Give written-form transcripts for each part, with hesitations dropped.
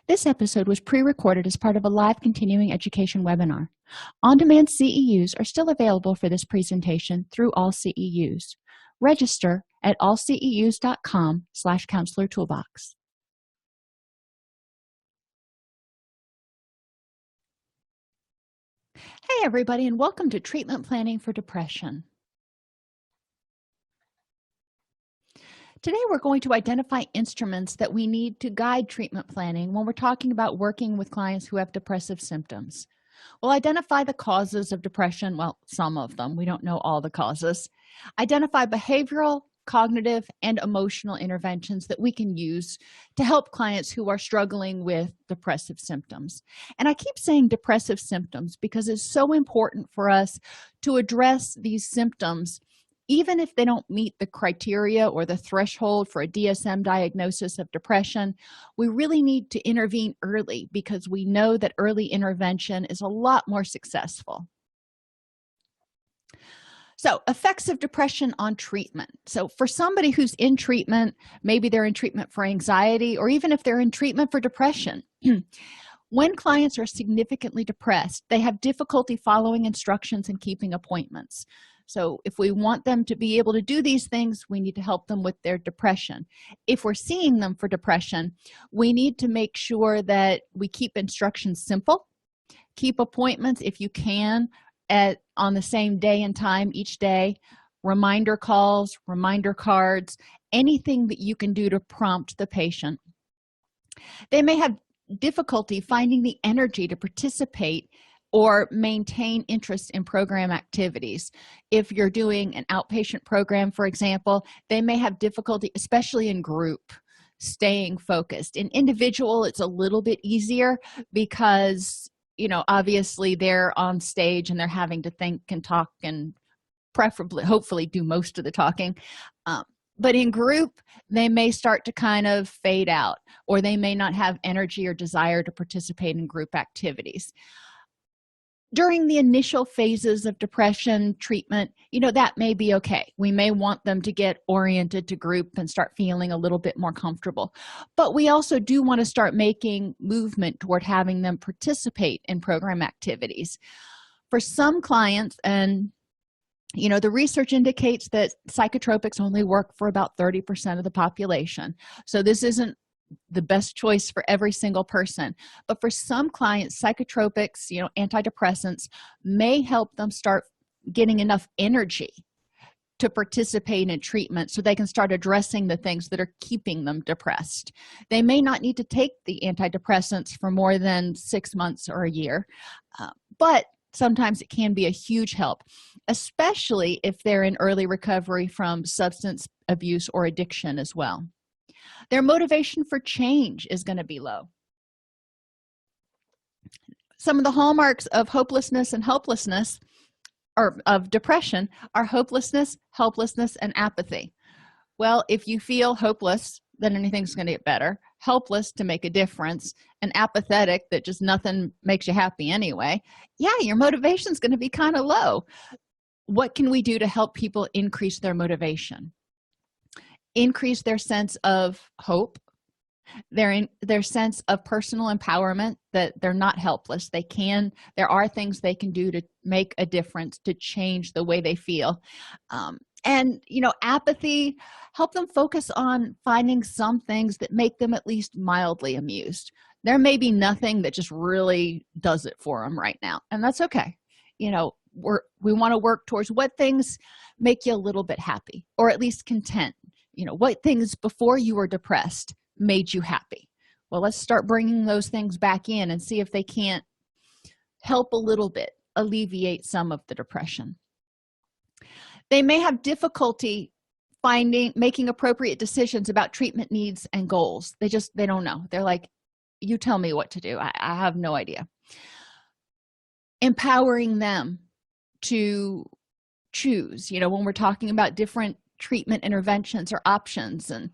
This episode was pre-recorded as part of a live continuing education webinar. On-demand CEUs are still available for this presentation through all CEUs. Register at allceus.com/counselor toolbox. Hey everybody, and welcome to Treatment Planning for Depression. Today we're going to identify instruments that we need to guide treatment planning when we're talking about working with clients who have depressive symptoms. We'll identify the causes of depression, well, some of them, we don't know all the causes. Identify behavioral, cognitive, and emotional interventions that we can use to help clients who are struggling with depressive symptoms. And I keep saying depressive symptoms because it's so important for us to address these symptoms even if they don't meet the criteria or the threshold for a DSM diagnosis of depression. We really need to intervene early because we know that early intervention is a lot more successful. So, effects of depression on treatment. So for somebody who's in treatment, maybe they're in treatment for anxiety, or even if they're in treatment for depression, when clients are significantly depressed, they have difficulty following instructions and keeping appointments. So if we want them to be able to do these things, we need to help them with their depression. If we're seeing them for depression, we need to make sure that we keep instructions simple, keep appointments if you can on the same day and time each day, reminder calls, reminder cards, anything that you can do to prompt the patient. They may have difficulty finding the energy to participate or maintain interest in program activities. If you're doing an outpatient program, for example, they may have difficulty, especially in group, staying focused. In individual, it's a little bit easier because, obviously they're on stage and they're having to think and talk and preferably, hopefully, do most of the talking. But in group, they may start to kind of fade out, or they may not have energy or desire to participate in group activities. During the initial phases of depression treatment, that may be okay. We may want them to get oriented to group and start feeling a little bit more comfortable. But we also do want to start making movement toward having them participate in program activities. For some clients, and the research indicates that psychotropics only work for about 30% of the population. So this isn't the best choice for every single person, but for some clients, psychotropics, antidepressants may help them start getting enough energy to participate in treatment so they can start addressing the things that are keeping them depressed. They may not need to take the antidepressants for more than 6 months or a year, but sometimes it can be a huge help, especially if they're in early recovery from substance abuse or addiction as well. Their motivation for change is going to be low. Some of the hallmarks of hopelessness and helplessness, or of depression, are hopelessness, helplessness, and apathy. Well, if you feel hopeless, then anything's going to get better. Helpless to make a difference, and apathetic that just nothing makes you happy anyway. Yeah, your motivation is going to be kind of low. What can we do to help people increase their motivation? Increase their sense of hope, their sense of personal empowerment, that they're not helpless. There are things they can do to make a difference, to change the way they feel. And apathy, help them focus on finding some things that make them at least mildly amused. There may be nothing that just really does it for them right now, and that's okay. We want to work towards what things make you a little bit happy, or at least content. What things before you were depressed made you happy? Well, let's start bringing those things back in and see if they can't help a little bit alleviate some of the depression. They may have difficulty making appropriate decisions about treatment needs and goals. They don't know. They're like, you tell me what to do. I have no idea. Empowering them to choose, when we're talking about different treatment interventions or options, and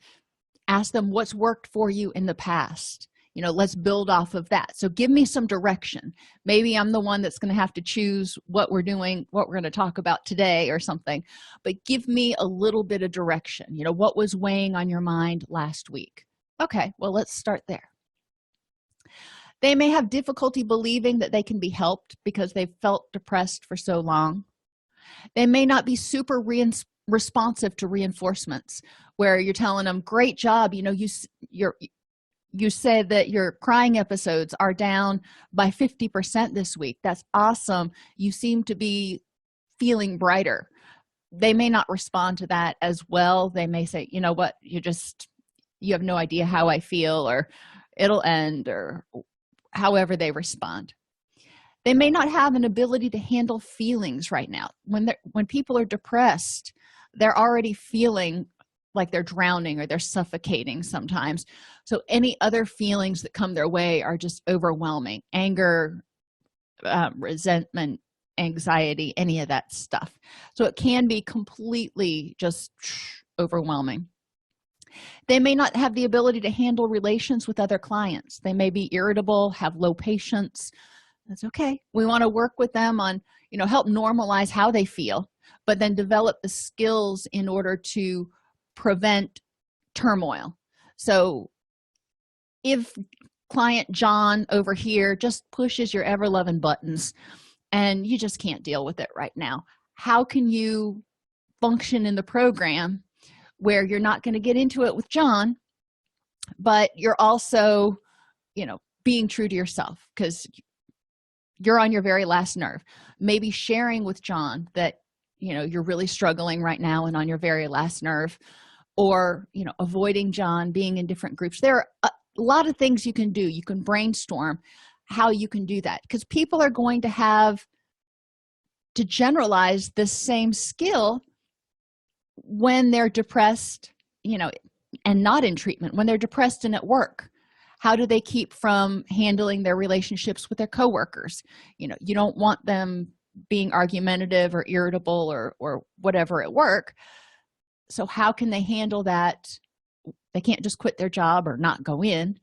ask them what's worked for you in the past. Let's build off of that. So give me some direction. Maybe I'm the one that's going to have to choose what we're doing, what we're going to talk about today or something, but give me a little bit of direction. What was weighing on your mind last week? Okay, well, let's start there. They may have difficulty believing that they can be helped because they've felt depressed for so long. They may not be super responsive to reinforcements where you're telling them, great job, you said that your crying episodes are down by 50% this week. That's awesome. You seem to be feeling brighter. They may not respond to that as well. They may say, you know what, you have no idea how I feel, or it'll end, or however they respond. They may not have an ability to handle feelings right now. When people are depressed, they're already feeling like they're drowning or they're suffocating sometimes. So any other feelings that come their way are just overwhelming. Anger, resentment, anxiety, any of that stuff. So it can be completely just overwhelming. They may not have the ability to handle relations with other clients. They may be irritable, have low patience. That's okay. We want to work with them on, help normalize how they feel, but then develop the skills in order to prevent turmoil. So if client John over here just pushes your ever-loving buttons and you just can't deal with it right now, how can you function in the program where you're not going to get into it with John, but you're also, being true to yourself because you're on your very last nerve? Maybe sharing with John that, you're really struggling right now and on your very last nerve, or, avoiding John, being in different groups. There are a lot of things you can do. You can brainstorm how you can do that, because people are going to have to generalize the same skill when they're depressed, and not in treatment. When they're depressed and at work, how do they keep from handling their relationships with their coworkers? You don't want them being argumentative or irritable or whatever at work. So how can they handle that? They can't just quit their job or not go in.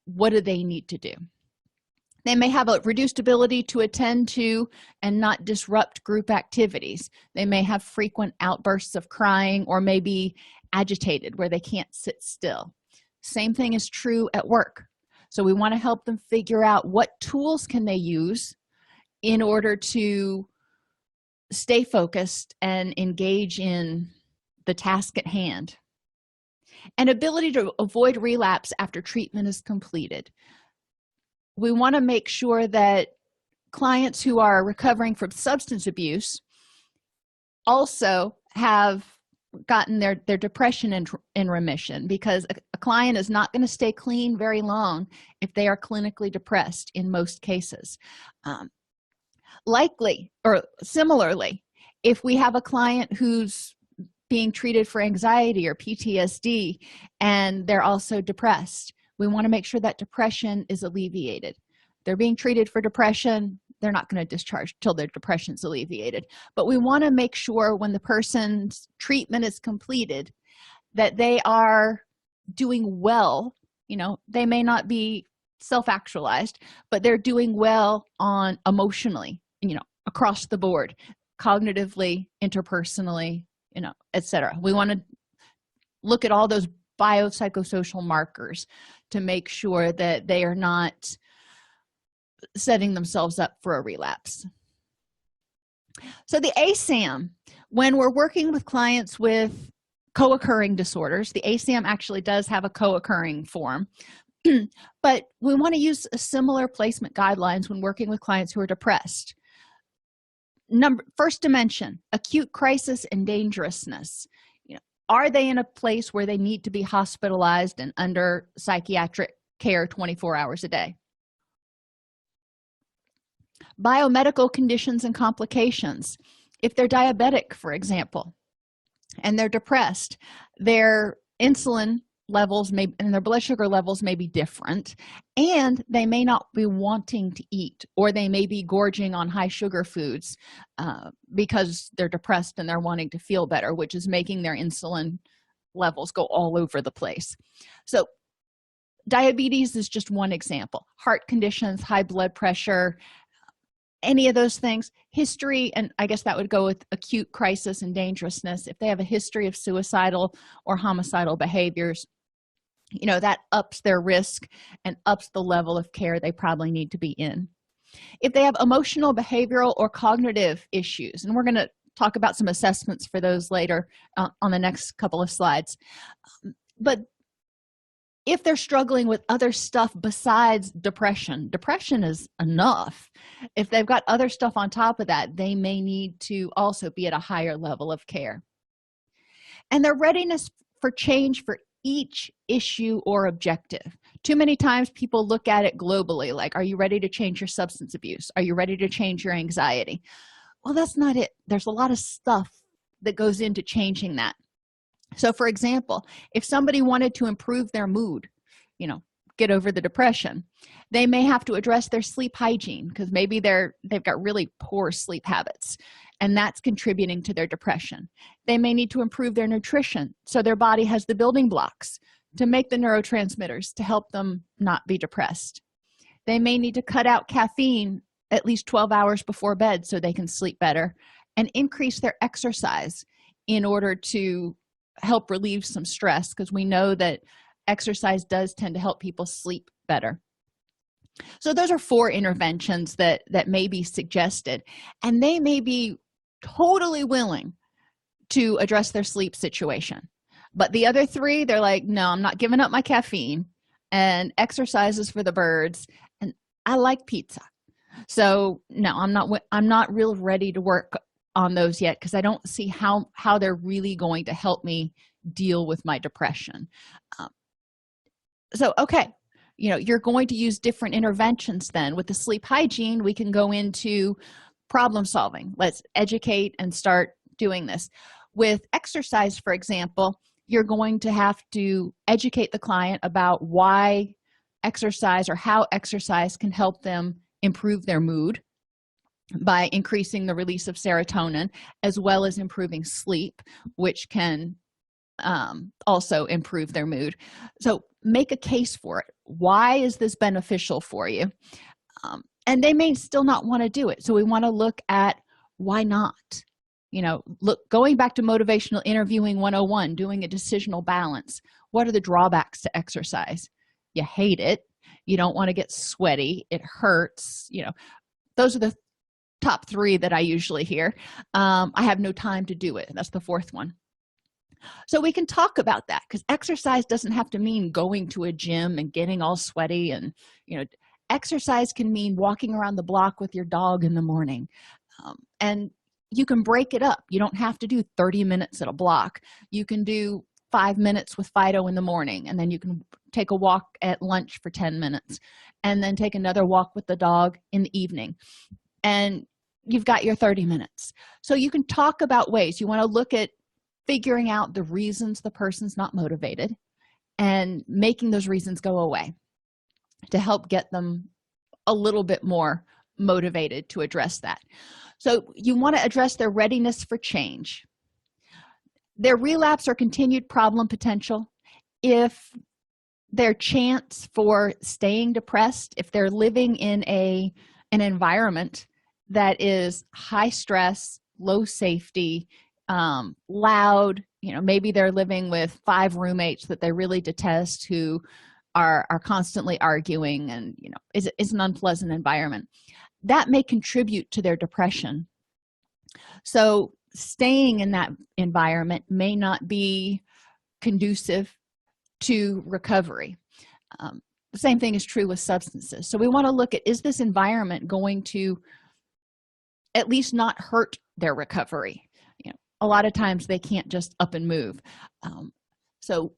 What do they need to do? They may have a reduced ability to attend to and not disrupt group activities. They may have frequent outbursts of crying or may be agitated where they can't sit still. Same thing is true at work. So we want to help them figure out what tools can they use in order to stay focused and engage in the task at hand. An ability to avoid relapse after treatment is completed. We want to make sure that clients who are recovering from substance abuse also have gotten their depression in remission, because a client is not going to stay clean very long if they are clinically depressed in most cases. Likely or similarly, if we have a client who's being treated for anxiety or PTSD and they're also depressed, we want to make sure that depression is alleviated. They're being treated for depression, they're not going to discharge till their depression's alleviated. But we want to make sure when the person's treatment is completed that they are doing well. They may not be self-actualized, but they're doing well on emotionally, across the board, cognitively, interpersonally, etc. We want to look at all those biopsychosocial markers to make sure that they are not setting themselves up for a relapse. So the ASAM, when we're working with clients with co-occurring disorders, the ASAM actually does have a co-occurring form, but we want to use a similar placement guidelines when working with clients who are depressed. First dimension, acute crisis and dangerousness. Are they in a place where they need to be hospitalized and under psychiatric care 24 hours a day? Biomedical conditions and complications. If they're diabetic, for example, and they're depressed, their insulin levels and their blood sugar levels may be different, and they may not be wanting to eat, or they may be gorging on high sugar foods because they're depressed and they're wanting to feel better, which is making their insulin levels go all over the place. So diabetes is just one example. Heart conditions, high blood pressure, any of those things. History, and I guess that would go with acute crisis and dangerousness. If they have a history of suicidal or homicidal behaviors, that ups their risk and ups the level of care they probably need to be in. If they have emotional, behavioral, or cognitive issues, and we're going to talk about some assessments for those later on the next couple of slides, but if they're struggling with other stuff besides depression is enough. If they've got other stuff on top of that, they may need to also be at a higher level of care. And their readiness for change for each issue or objective. Too many times people look at it globally, like, are you ready to change your substance abuse? Are you ready to change your anxiety? Well, that's not it. There's a lot of stuff that goes into changing that. So, for example, if somebody wanted to improve their mood, get over the depression, they may have to address their sleep hygiene, because maybe they've got really poor sleep habits, and that's contributing to their depression. They may need to improve their nutrition so their body has the building blocks to make the neurotransmitters to help them not be depressed. They may need to cut out caffeine at least 12 hours before bed so they can sleep better, and increase their exercise in order to help relieve some stress, because we know that exercise does tend to help people sleep better. So those are 4 interventions that may be suggested, and they may be totally willing to address their sleep situation. But the other 3, they're like, no, I'm not giving up my caffeine, and exercise is for the birds, and I like pizza. So no, I'm not real ready to work on those yet, because I don't see how they're really going to help me deal with my depression. So okay, you're going to use different interventions. Then with the sleep hygiene, we can go into problem solving. Let's educate and start doing this. With exercise, for example, you're going to have to educate the client about why exercise or how exercise can help them improve their mood by increasing the release of serotonin, as well as improving sleep, which can also improve their mood. So make a case for it. Why is this beneficial for you? And they may still not want to do it, so we want to look at why not. Going back to motivational interviewing 101, doing a decisional balance. What are the drawbacks to exercise? You hate it. You don't want to get sweaty. It hurts. Those are the top 3 that I usually hear. I have no time to do it. That's the 4th one. So we can talk about that, because exercise doesn't have to mean going to a gym and getting all sweaty. And exercise can mean walking around the block with your dog in the morning, and you can break it up. You don't have to do 30 minutes at a block. You can do 5 minutes with Fido in the morning, and then you can take a walk at lunch for 10 minutes, and then take another walk with the dog in the evening, and you've got your 30 minutes. So you can talk about ways. You want to look at figuring out the reasons the person's not motivated and making those reasons go away to help get them a little bit more motivated to address that. So you want to address their readiness for change, their relapse or continued problem potential. If their chance for staying depressed, if they're living in an environment that is high stress, low safety, loud, maybe they're living with 5 roommates that they really detest, who are constantly arguing, and is an unpleasant environment, that may contribute to their depression. So staying in that environment may not be conducive to recovery. The same thing is true with substances. So we want to look at, is this environment going to at least not hurt their recovery? A lot of times they can't just up and move. So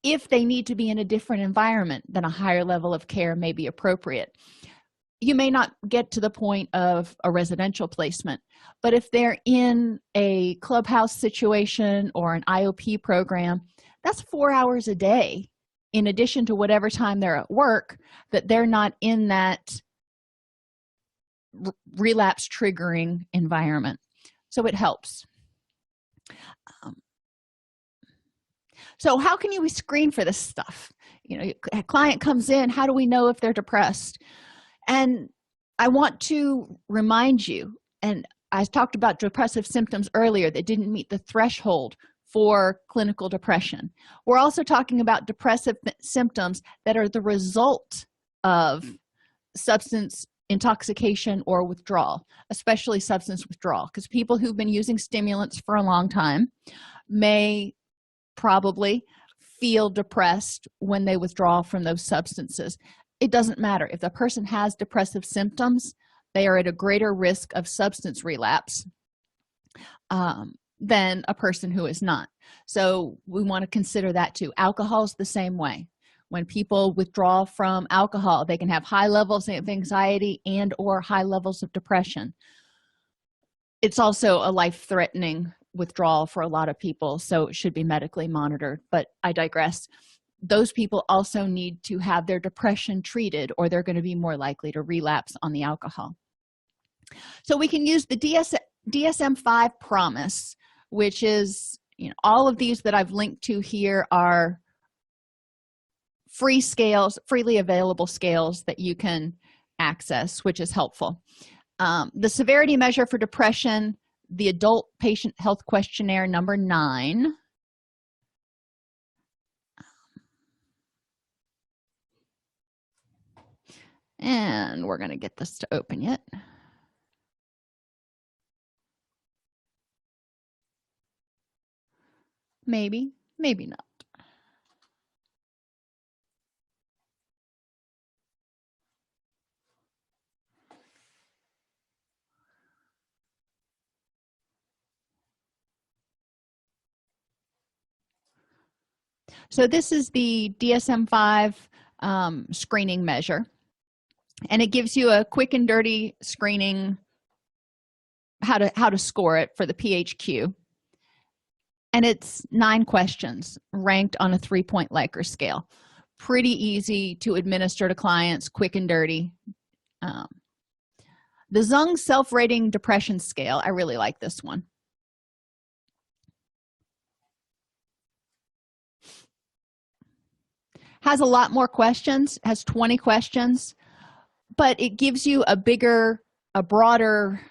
if they need to be in a different environment, then a higher level of care may be appropriate. You may not get to the point of a residential placement, but if they're in a clubhouse situation or an IOP program, that's 4 hours a day in addition to whatever time they're at work, that they're not in that relapse triggering environment. So it helps. So how can we screen for this stuff? A client comes in, how do we know if they're depressed? And I want to remind you, and I talked about depressive symptoms earlier that didn't meet the threshold for clinical depression. We're also talking about depressive symptoms that are the result of substance intoxication or withdrawal, especially substance withdrawal, because people who've been using stimulants for a long time may probably feel depressed when they withdraw from those substances. It doesn't matter. If the person has depressive symptoms, they are at a greater risk of substance relapse than a person who is not. So we want to consider that too. Alcohol is the same way. When people withdraw from alcohol, they can have high levels of anxiety and or high levels of depression. It's also a life-threatening withdrawal for a lot of people, so it should be medically monitored, but I digress. Those people also need to have their depression treated, or they're going to be more likely to relapse on the alcohol. So we can use the DSM-5 promise, which is, all of these that I've linked to here are free scales, freely available scales that you can access, which is helpful. The severity measure for depression, the Adult Patient Health Questionnaire number 9. And we're going to get this to open yet. Maybe, maybe not. So this is the DSM-5 screening measure, and it gives you a quick and dirty screening, how to score it for the PHQ. And it's 9 questions ranked on a 3-point Likert scale. Pretty easy to administer to clients, quick and dirty. The Zung self-rating depression scale, I really like this one. Has a lot more questions, has 20 questions, but it gives you a broader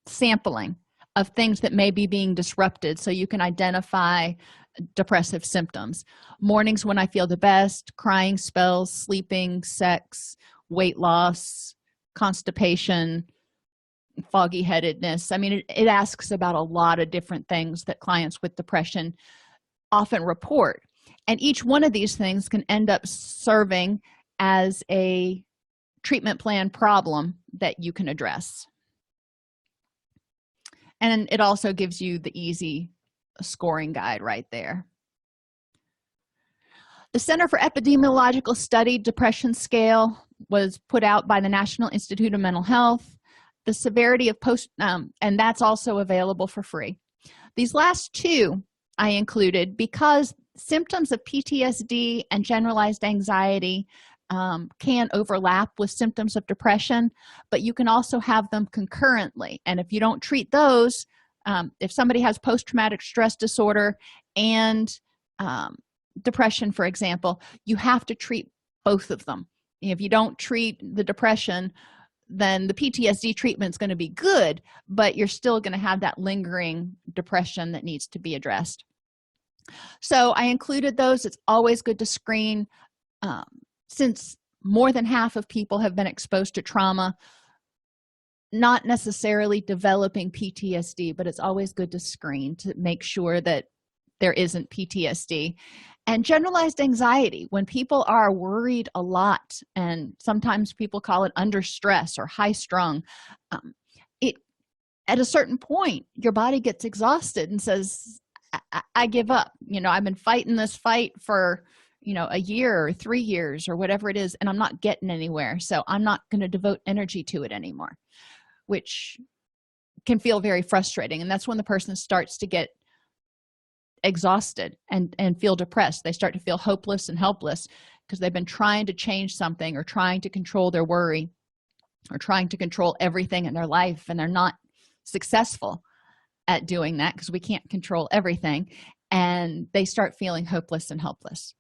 sampling of things that may be being disrupted, so you can identify depressive symptoms. Mornings when I feel the best, crying spells, sleeping, sex, weight loss, constipation, foggy headedness. I mean, it asks about a lot of different things that clients with depression often report, and each one of these things can end up serving as a treatment plan problem that you can address. And it also gives you the easy scoring guide right there. The Center for Epidemiological Study Depression Scale was put out by the National Institute of Mental Health. The severity of and that's also available for free. These last 2 I included because symptoms of PTSD and generalized anxiety can overlap with symptoms of depression, but you can also have them concurrently. And if you don't treat those, if somebody has post-traumatic stress disorder and depression, for example, you have to treat both of them. If you don't treat the depression, then the PTSD treatment is going to be good, but you're still going to have that lingering depression that needs to be addressed. So I included those. It's always good to screen. Since more than half of people have been exposed to trauma, not necessarily developing PTSD, but it's always good to screen to make sure that there isn't PTSD. And generalized anxiety, when people are worried a lot, and sometimes people call it under stress or high strung, at a certain point your body gets exhausted and says, I give up. I've been fighting this fight for a year or 3 years or whatever it is, and I'm not getting anywhere, so I'm not going to devote energy to it anymore, which can feel very frustrating. And that's when the person starts to get exhausted and feel depressed. They start to feel hopeless and helpless because they've been trying to change something or trying to control their worry or trying to control everything in their life, and they're not successful at doing that because we can't control everything, and they start feeling hopeless and helpless.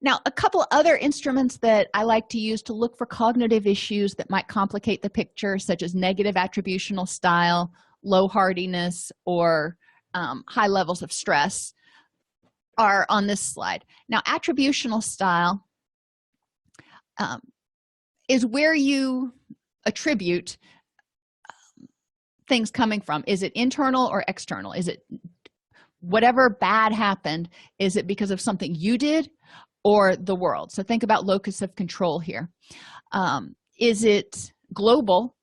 Now, a couple other instruments that I like to use to look for cognitive issues that might complicate the picture, such as negative attributional style low hardiness or high levels of stress are on this slide. Now, attributional style is where you attribute things coming from. Is it internal or external? Is it whatever bad happened, is it because of something you did or the world? So think about locus of control here. Is it global?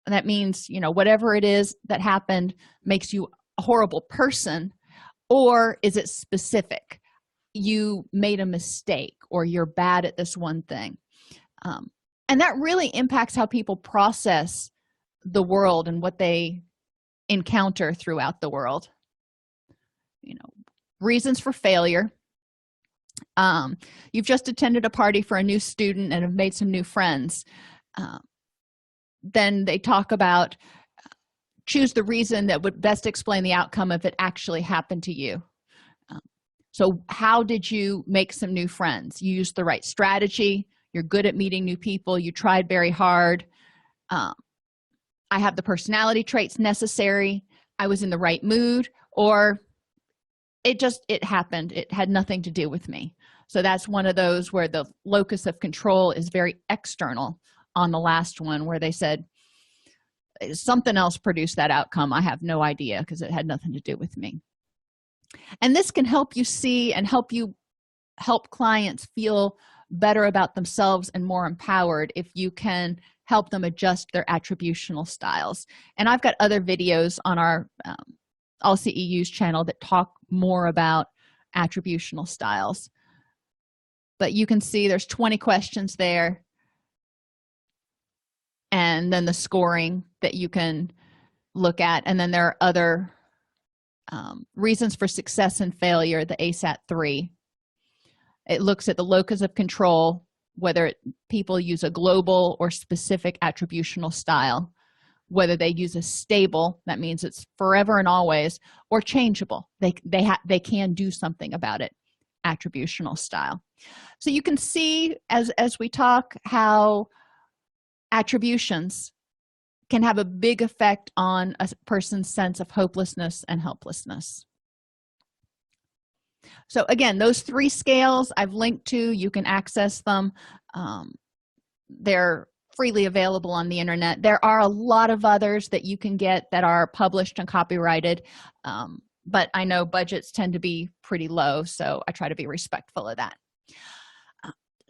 And that means, whatever it is that happened makes you a horrible person. Or is it specific? You made a mistake or you're bad at this one thing. And that really impacts how people process the world and what they encounter throughout the world. Reasons for failure. You've just attended a party for a new student and have made some new friends. Then they talk about choose the reason that would best explain the outcome if it actually happened to you. So how did you make some new friends? You used the right strategy. You're good at meeting new people. You tried very hard. I have the personality traits necessary. I was in the right mood, or it happened. It had nothing to do with me. So that's one of those where the locus of control is very external on the last one, where they said something else produced that outcome. I have no idea because it had nothing to do with me. And this can help you see and help clients feel better about themselves and more empowered if you can help them adjust their attributional styles. And I've got other videos on our All CEUs channel that talk more about attributional styles. But you can see there's 20 questions there, and then the scoring that you can look at. And then there are other reasons for success and failure, the ASAT-3. It looks at the locus of control, whether people use a global or specific attributional style, whether they use a stable, that means it's forever and always, or changeable. They can do something about it, attributional style. So you can see as we talk how attributions can have a big effect on a person's sense of hopelessness and helplessness. So again, those 3 scales I've linked to, you can access them. They're freely available on the internet. There are a lot of others that you can get that are published and copyrighted, but I know budgets tend to be pretty low, so I try to be respectful of that.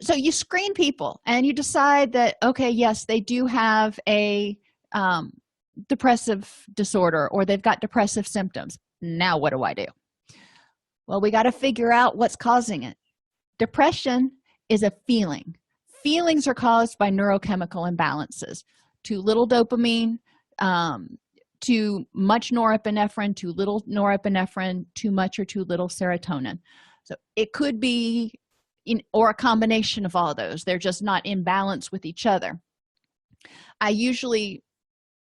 So you screen people and you decide that, okay, yes, they do have a depressive disorder, or they've got depressive symptoms. Now what do I do? Well, we got to figure out what's causing it. Depression is a feeling. Feelings are caused by neurochemical imbalances. Too little dopamine, too much norepinephrine, too little norepinephrine, too much or too little serotonin. So it could be or a combination of all those. They're just not in balance with each other. I usually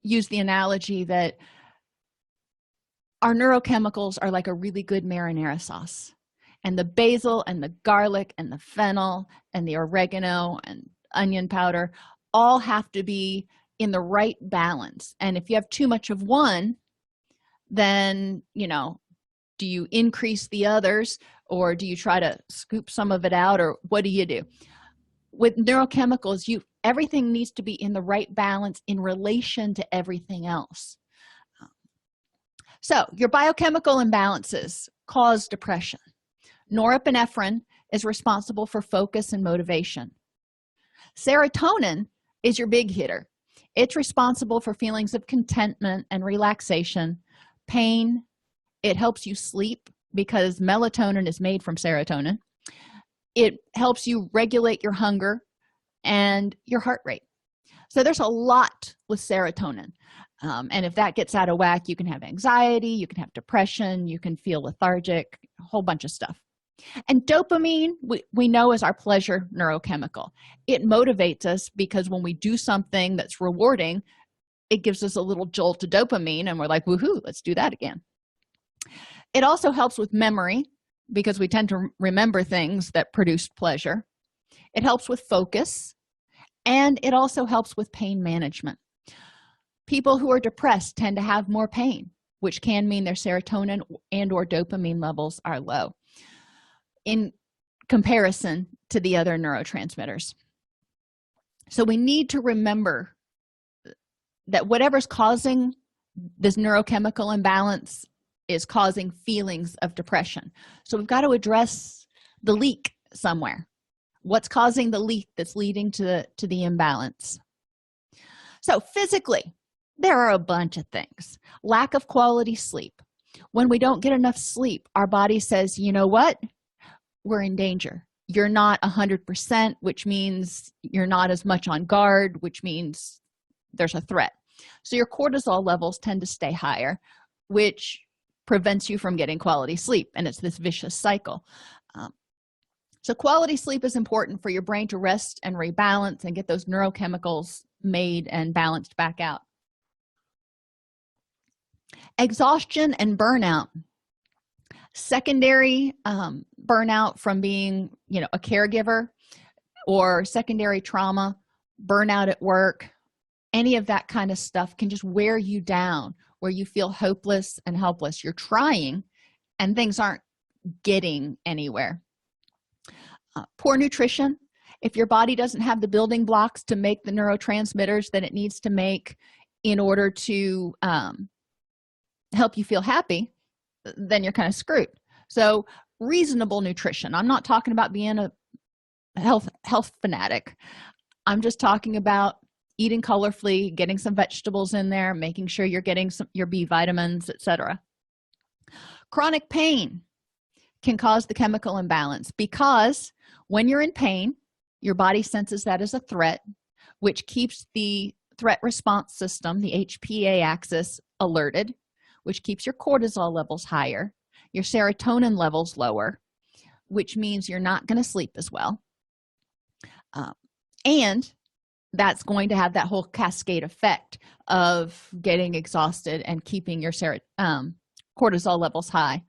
use the analogy that our neurochemicals are like a really good marinara sauce, and the basil and the garlic and the fennel and the oregano and onion powder all have to be in the right balance. And if you have too much of one, then do you increase the others, or do you try to scoop some of it out, or what do you do? With neurochemicals, everything needs to be in the right balance in relation to everything else. So your biochemical imbalances cause depression. Norepinephrine is responsible for focus and motivation. Serotonin is your big hitter. It's responsible for feelings of contentment and relaxation, pain. It helps you sleep because melatonin is made from serotonin. It helps you regulate your hunger and your heart rate. So there's a lot with serotonin. And if that gets out of whack, you can have anxiety, you can have depression, you can feel lethargic, a whole bunch of stuff. And dopamine, we know, is our pleasure neurochemical. It motivates us because when we do something that's rewarding, it gives us a little jolt of dopamine, and we're like, woohoo, let's do that again. It also helps with memory because we tend to remember things that produced pleasure. It helps with focus, and it also helps with pain management. People who are depressed tend to have more pain, which can mean their serotonin and or dopamine levels are low in comparison to the other neurotransmitters. So we need to remember that whatever's causing this neurochemical imbalance is causing feelings of depression. So we've got to address the leak somewhere. What's causing the leak that's leading to the imbalance? So physically, there are a bunch of things. Lack of quality sleep. When we don't get enough sleep, our body says, you know what? We're in danger. You're not 100%, which means you're not as much on guard, which means there's a threat. So your cortisol levels tend to stay higher, which prevents you from getting quality sleep, and it's this vicious cycle. So quality sleep is important for your brain to rest and rebalance and get those neurochemicals made and balanced back out. Exhaustion and burnout. Secondary burnout from being, a caregiver, or secondary trauma, burnout at work, any of that kind of stuff can just wear you down, where you feel hopeless and helpless. You're trying and things aren't getting anywhere. Poor nutrition. If your body doesn't have the building blocks to make the neurotransmitters that it needs to make in order to help you feel happy, then you're kind of screwed. So reasonable nutrition. I'm not talking about being a health fanatic. I'm just talking about eating colorfully, getting some vegetables in there, making sure you're getting your B vitamins, etc. Chronic pain can cause the chemical imbalance, because when you're in pain, your body senses that as a threat, which keeps the threat response system, the HPA axis, alerted, which keeps your cortisol levels higher, your serotonin levels lower, which means you're not going to sleep as well. And that's going to have that whole cascade effect of getting exhausted and keeping your cortisol levels high.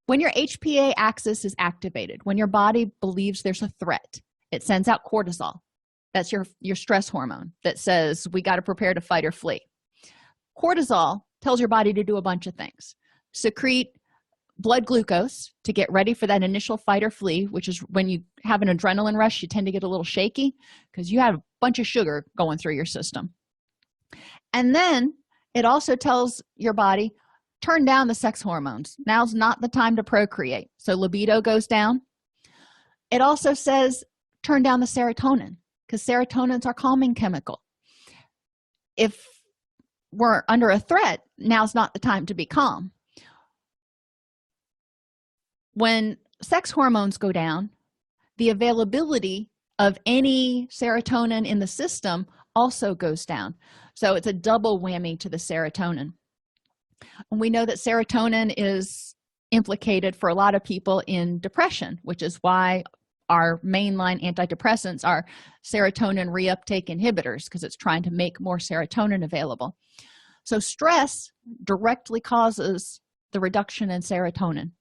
When your HPA axis is activated, when your body believes there's a threat, it sends out cortisol. That's your stress hormone that says we got to prepare to fight or flee. Cortisol tells your body to do a bunch of things. Secrete blood glucose to get ready for that initial fight or flee, which is when you have an adrenaline rush, you tend to get a little shaky because you have a bunch of sugar going through your system. And then it also tells your body, turn down the sex hormones. Now's not the time to procreate. So libido goes down. It also says turn down the serotonin, because serotonin's our calming chemical. If we're under a threat, now's not the time to be calm. When sex hormones go down, the availability of any serotonin in the system also goes down. So it's a double whammy to the serotonin. And we know that serotonin is implicated for a lot of people in depression, which is why our mainline antidepressants are serotonin reuptake inhibitors, because it's trying to make more serotonin available. So stress directly causes the reduction in serotonin.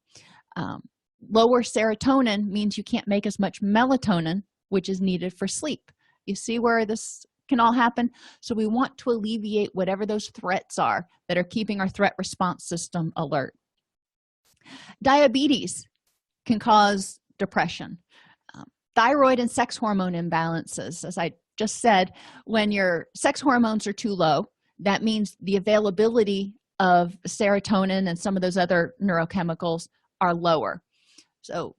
Lower serotonin means you can't make as much melatonin, which is needed for sleep. You see where this can all happen? So we want to alleviate whatever those threats are that are keeping our threat response system alert. Diabetes can cause depression. Thyroid and sex hormone imbalances, as I just said, when your sex hormones are too low, that means the availability of serotonin and some of those other neurochemicals are lower. So,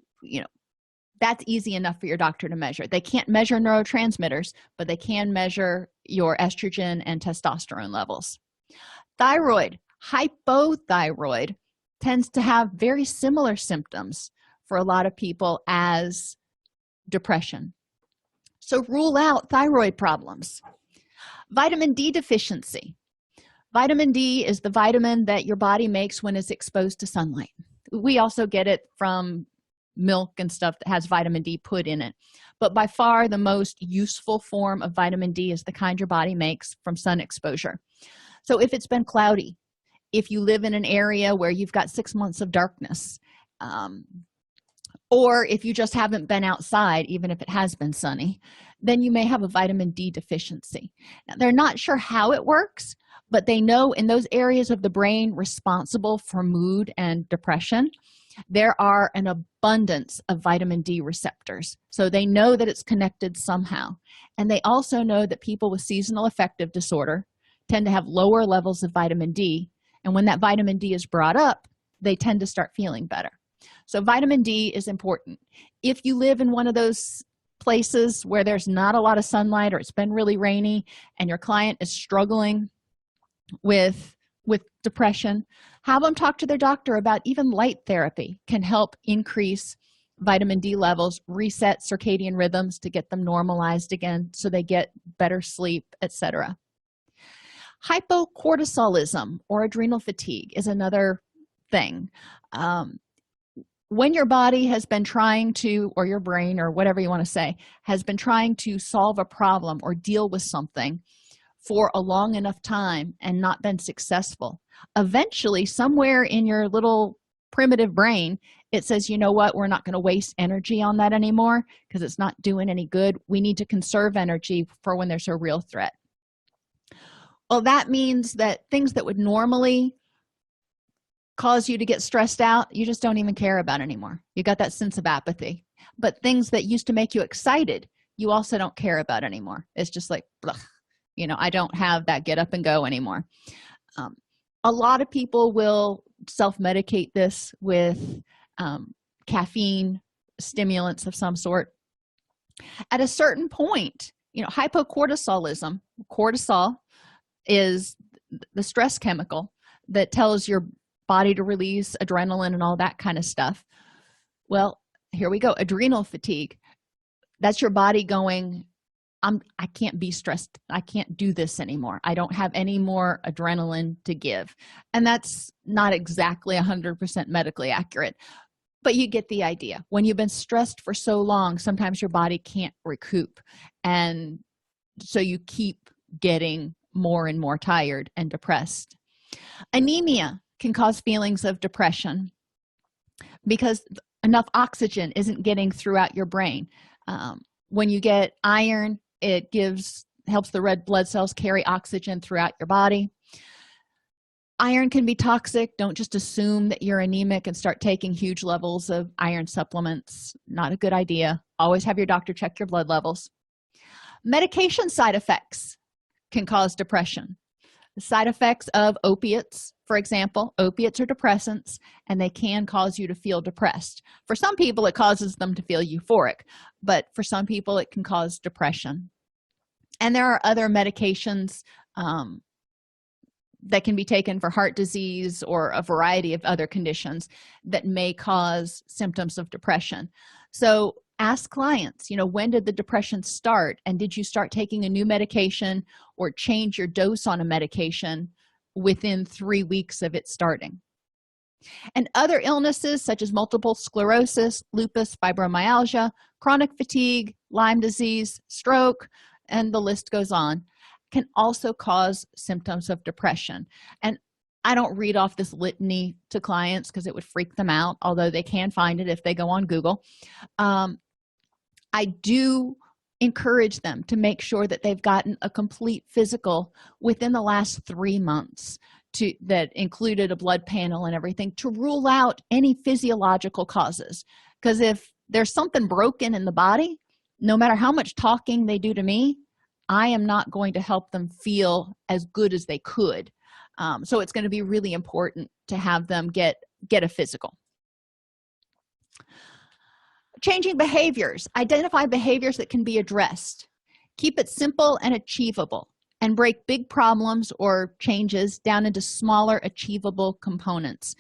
that's easy enough for your doctor to measure. They can't measure neurotransmitters, but they can measure your estrogen and testosterone levels. Thyroid, hypothyroid, tends to have very similar symptoms for a lot of people as depression. So rule out thyroid problems. Vitamin D deficiency. Vitamin D is the vitamin that your body makes when it's exposed to sunlight. We also get it from milk and stuff that has vitamin D put in it, but by far the most useful form of vitamin D is the kind your body makes from sun exposure. So if it's been cloudy, if you live in an area where you've got 6 months of darkness, or if you just haven't been outside, even if it has been sunny, then you may have a vitamin D deficiency. Now, they're not sure how it works, but they know in those areas of the brain responsible for mood and depression, there are an abundance of vitamin D receptors. So they know that it's connected somehow. And they also know that people with seasonal affective disorder tend to have lower levels of vitamin D. And when that vitamin D is brought up, they tend to start feeling better. So vitamin D is important. If you live in one of those places where there's not a lot of sunlight or it's been really rainy and your client is struggling with depression, have them talk to their doctor about even light therapy can help increase vitamin D levels, reset circadian rhythms to get them normalized again so they get better sleep, etc. Hypocortisolism or adrenal fatigue is another thing. When your body has been trying to, or your brain, or whatever you want to say, has been trying to solve a problem or deal with something for a long enough time and not been successful, eventually somewhere in your little primitive brain, it says, you know what, we're not going to waste energy on that anymore because it's not doing any good. We need to conserve energy for when there's a real threat. Well, that means that things that would normally cause you to get stressed out, you just don't even care about anymore. You got that sense of apathy. But things that used to make you excited, you also don't care about anymore. It's just like, ugh, I don't have that get up and go anymore. A lot of people will self-medicate this with caffeine stimulants of some sort. At a certain point, hypocortisolism, cortisol is the stress chemical that tells your body to release adrenaline and all that kind of stuff. Well, here we go. Adrenal fatigue. That's your body going, I can't be stressed. I can't do this anymore. I don't have any more adrenaline to give. And that's not exactly 100% medically accurate, but you get the idea. When you've been stressed for so long, sometimes your body can't recoup. And so you keep getting more and more tired and depressed. Anemia can cause feelings of depression because enough oxygen isn't getting throughout your brain. When you get iron, it helps the red blood cells carry oxygen throughout your body. Iron can be toxic. Don't just assume that you're anemic and start taking huge levels of iron supplements. Not a good idea. Always have your doctor check your blood levels. Medication side effects can cause depression. The side effects of opiates, for example, opiates are depressants, and they can cause you to feel depressed. For some people, it causes them to feel euphoric, but for some people, it can cause depression. And there are other medications that can be taken for heart disease or a variety of other conditions that may cause symptoms of depression. So ask clients, when did the depression start? And did you start taking a new medication or change your dose on a medication within 3 weeks of it starting? And other illnesses such as multiple sclerosis, lupus, fibromyalgia, chronic fatigue, Lyme disease, stroke, and the list goes on, can also cause symptoms of depression. And I don't read off this litany to clients because it would freak them out, although they can find it if they go on Google. I do encourage them to make sure that they've gotten a complete physical within the last 3 months that included a blood panel and everything to rule out any physiological causes. Because if there's something broken in the body, no matter how much talking they do to me, I am not going to help them feel as good as they could. So it's going to be really important to have them get a physical. Changing behaviors. Identify behaviors that can be addressed. Keep it simple and achievable, and break big problems or changes down into smaller achievable components.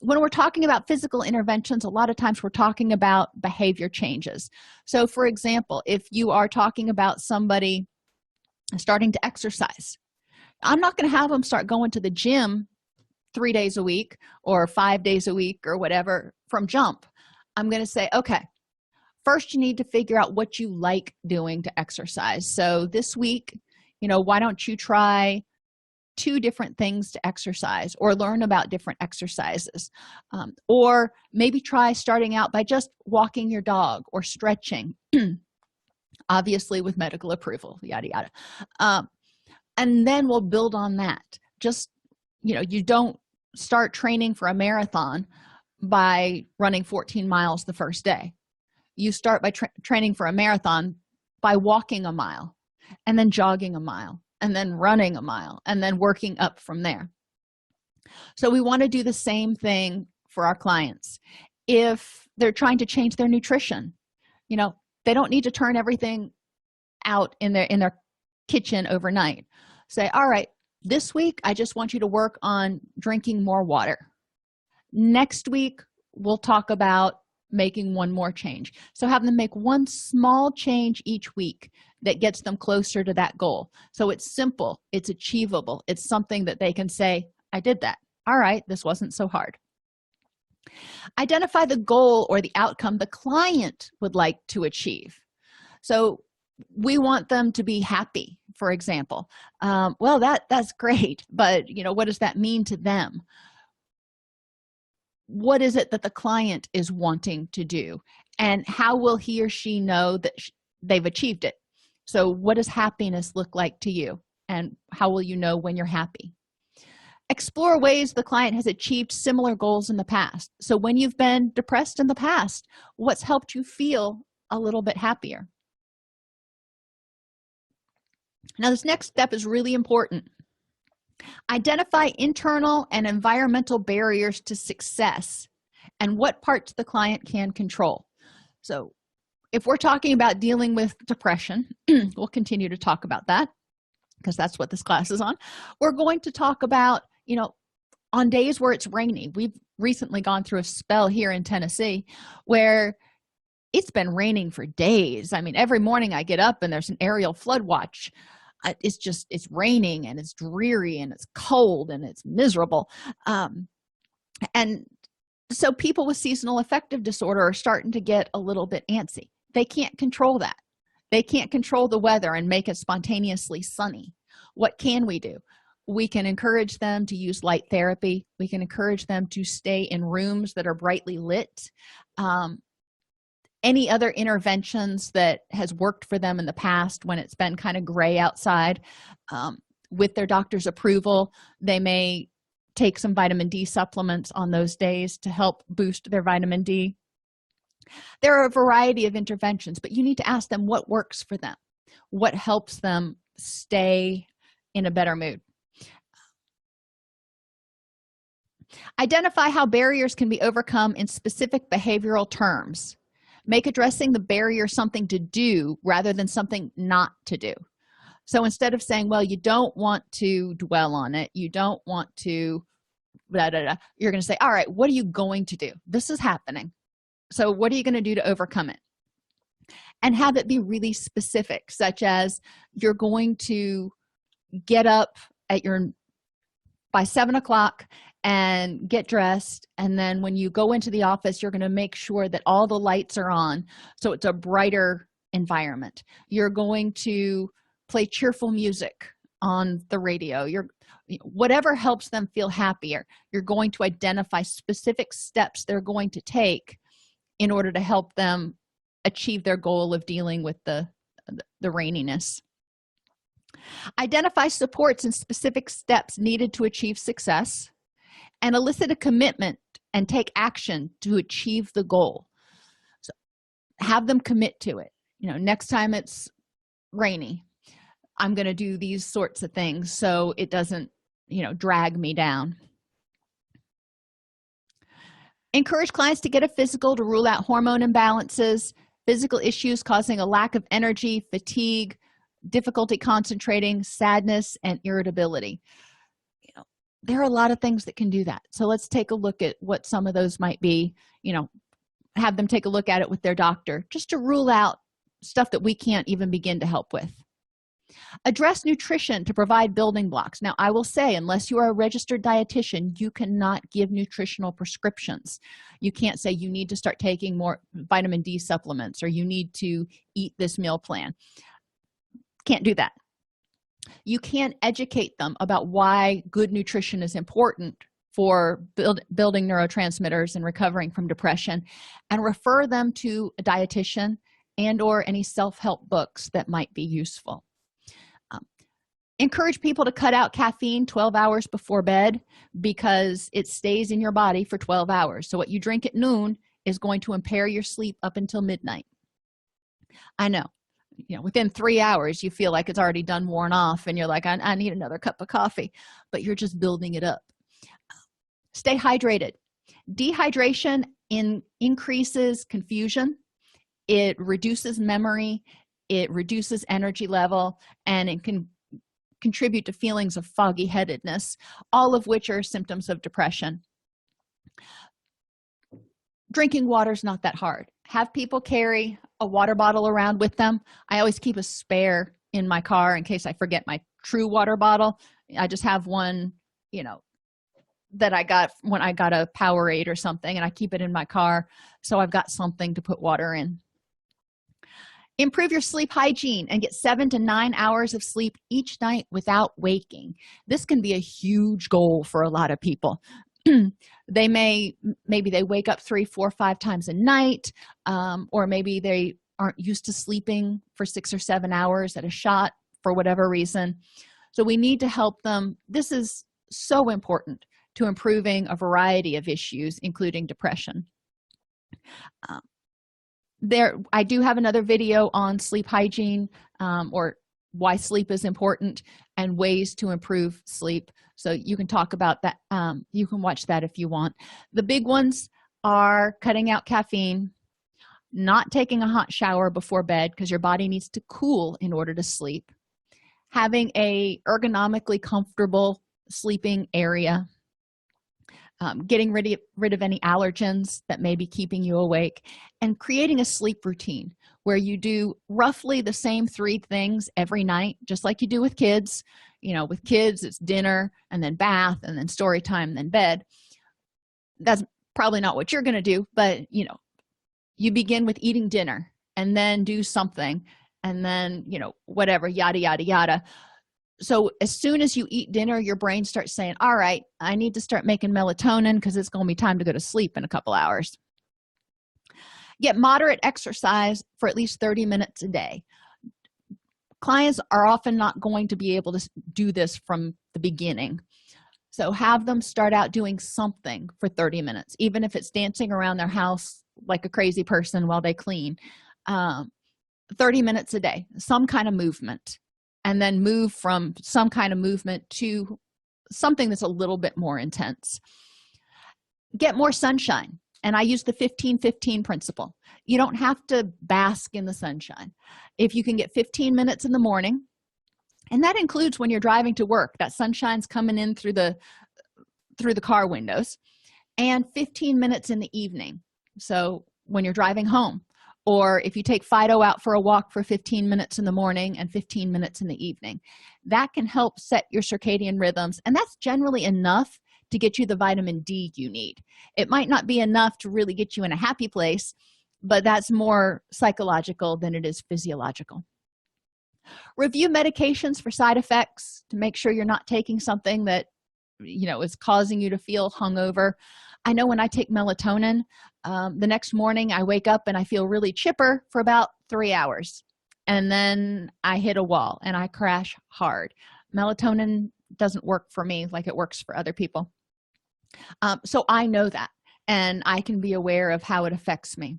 When we're talking about physical interventions, a lot of times we're talking about behavior changes. So for example, if you are talking about somebody starting to exercise, I'm not going to have them start going to the gym 3 days a week or 5 days a week or whatever from jump. I'm going to say, okay, first you need to figure out what you like doing to exercise. So this week, why don't you try 2 different things to exercise or learn about different exercises? Or maybe try starting out by just walking your dog or stretching. obviously with medical approval, yada yada. And then we'll build on that. Just, you don't start training for a marathon by running 14 miles the first day. You start by training for a marathon by walking a mile, and then jogging a mile, and then running a mile, and then working up from there. So we want to do the same thing for our clients. If they're trying to change their nutrition, they don't need to turn everything out in their kitchen overnight. Say, all right, this week I just want you to work on drinking more water. Next week we'll talk about making one more change. So have them make one small change each week that gets them closer to that goal. So it's simple, it's achievable, it's something that they can say, I did that. All right, this wasn't so hard. Identify the goal or the outcome the client would like to achieve. So we want them to be happy, for example. Well, that's great, but what does that mean to them? What is it that the client is wanting to do, and how will he or she know that they've achieved it? So what does happiness look like to you, and how will you know when you're happy? Explore ways the client has achieved similar goals in the past. So when you've been depressed in the past, what's helped you feel a little bit happier? Now, this next step is really important. Identify internal and environmental barriers to success and what parts the client can control. So if we're talking about dealing with depression, we'll continue to talk about that because that's what this class is on. We're going to talk about, on days where it's rainy. We've recently gone through a spell here in Tennessee where it's been raining for days. I mean, every morning I get up and there's an aerial flood watch. It's raining and it's dreary and it's cold and it's miserable. And so people with seasonal affective disorder are starting to get a little bit antsy. They can't control that. They can't control the weather and make it spontaneously sunny. What can we do? We can encourage them to use light therapy. We can encourage them to stay in rooms that are brightly lit. Any other interventions that has worked for them in the past when it's been kind of gray outside, with their doctor's approval, they may take some vitamin D supplements on those days to help boost their vitamin D. There are a variety of interventions, but you need to ask them what works for them, what helps them stay in a better mood. Identify how barriers can be overcome in specific behavioral terms. Make addressing the barrier something to do rather than something not to do. So instead of saying, well, you don't want to dwell on it, you don't want to blah, blah, blah, you're going to say, all right, what are you going to do? This is happening. So what are you going to do to overcome it? And have it be really specific, such as you're going to get up by 7 o'clock and get dressed, and then when you go into the office, you're going to make sure that all the lights are on so it's a brighter environment. You're going to play cheerful music on the radio. Whatever helps them feel happier. You're going to identify specific steps they're going to take in order to help them achieve their goal of dealing with the raininess. Identify supports and specific steps needed to achieve success, and elicit a commitment and take action to achieve the goal. So have them commit to it. Next time it's rainy, I'm going to do these sorts of things so it doesn't, drag me down. Encourage clients to get a physical to rule out hormone imbalances, physical issues causing a lack of energy, fatigue, difficulty concentrating, sadness, and irritability. There are a lot of things that can do that. So let's take a look at what some of those might be. Have them take a look at it with their doctor just to rule out stuff that we can't even begin to help with. Address nutrition to provide building blocks. Now, I will say, unless you are a registered dietitian, you cannot give nutritional prescriptions. You can't say you need to start taking more vitamin D supplements or you need to eat this meal plan. Can't do that. You can educate them about why good nutrition is important for building neurotransmitters and recovering from depression, and refer them to a dietitian and/or any self-help books that might be useful. Encourage people to cut out caffeine 12 hours before bed because it stays in your body for 12 hours. So what you drink at noon is going to impair your sleep up until midnight. I know, within 3 hours you feel like it's already done worn off and you're like, I need another cup of coffee, but you're just building it up. Stay hydrated. Dehydration increases confusion, it reduces memory, it reduces energy level, and it can contribute to feelings of foggy-headedness, all of which are symptoms of depression. Drinking water is not that hard. Have people carry a water bottle around with them. I always keep a spare in my car in case I forget my true water bottle. I just have one, that I got when I got a Powerade or something, and I keep it in my car, so I've got something to put water in. Improve your sleep hygiene and get 7 to 9 hours of sleep each night without waking. This can be a huge goal for a lot of people. Maybe they wake up 3, 4, 5 times a night, or maybe they aren't used to sleeping for 6 or 7 hours at a shot for whatever reason. So we need to help them. This is so important to improving a variety of issues, including depression. I do have another video on sleep hygiene, or why sleep is important and ways to improve sleep, so you can talk about that. You can watch that if you want. The big ones are cutting out caffeine, not taking a hot shower before bed because your body needs to cool in order to sleep, having a ergonomically comfortable sleeping area, getting rid of any allergens that may be keeping you awake, and creating a sleep routine where you do roughly the same 3 things every night, just like you do with kids. With kids, it's dinner and then bath and then story time and then bed. That's probably not what you're going to do, but you begin with eating dinner and then do something and then whatever, yada yada yada. So as soon as you eat dinner, your brain starts saying, all right, I need to start making melatonin because it's going to be time to go to sleep in a couple hours. Get moderate exercise for at least 30 minutes a day. Clients are often not going to be able to do this from the beginning. So have them start out doing something for 30 minutes, even if it's dancing around their house like a crazy person while they clean. 30 minutes a day, some kind of movement. And then move from some kind of movement to something that's a little bit more intense. Get more sunshine. And I use the 15-15 principle. You don't have to bask in the sunshine. If you can get 15 minutes in the morning, and that includes when you're driving to work, that sunshine's coming in through the car windows, and 15 minutes in the evening. So when you're driving home, or if you take Fido out for a walk for 15 minutes in the morning and 15 minutes in the evening, that can help set your circadian rhythms, and that's generally enough to get you the vitamin D you need. It might not be enough to really get you in a happy place, but that's more psychological than it is physiological. Review medications for side effects to make sure you're not taking something that is causing you to feel hungover. I know when I take melatonin, the next morning I wake up and I feel really chipper for about 3 hours, and then I hit a wall and I crash hard. Melatonin doesn't work for me like it works for other people. So I know that, and I can be aware of how it affects me.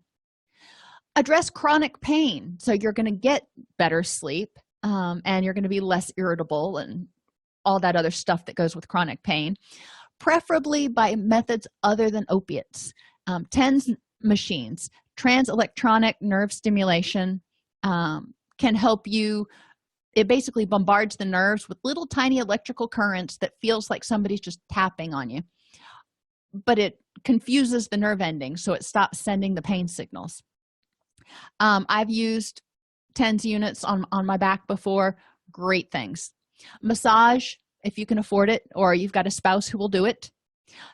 Address chronic pain, so you're going to get better sleep, and you're going to be less irritable and all that other stuff that goes with chronic pain, preferably by methods other than opiates. TENS machines, trans-electronic nerve stimulation, can help you. It basically bombards the nerves with little tiny electrical currents that feels like somebody's just tapping on you, but it confuses the nerve endings, so it stops sending the pain signals. I've used TENS units on my back before. Great things. Massage, if you can afford it, or you've got a spouse who will do it.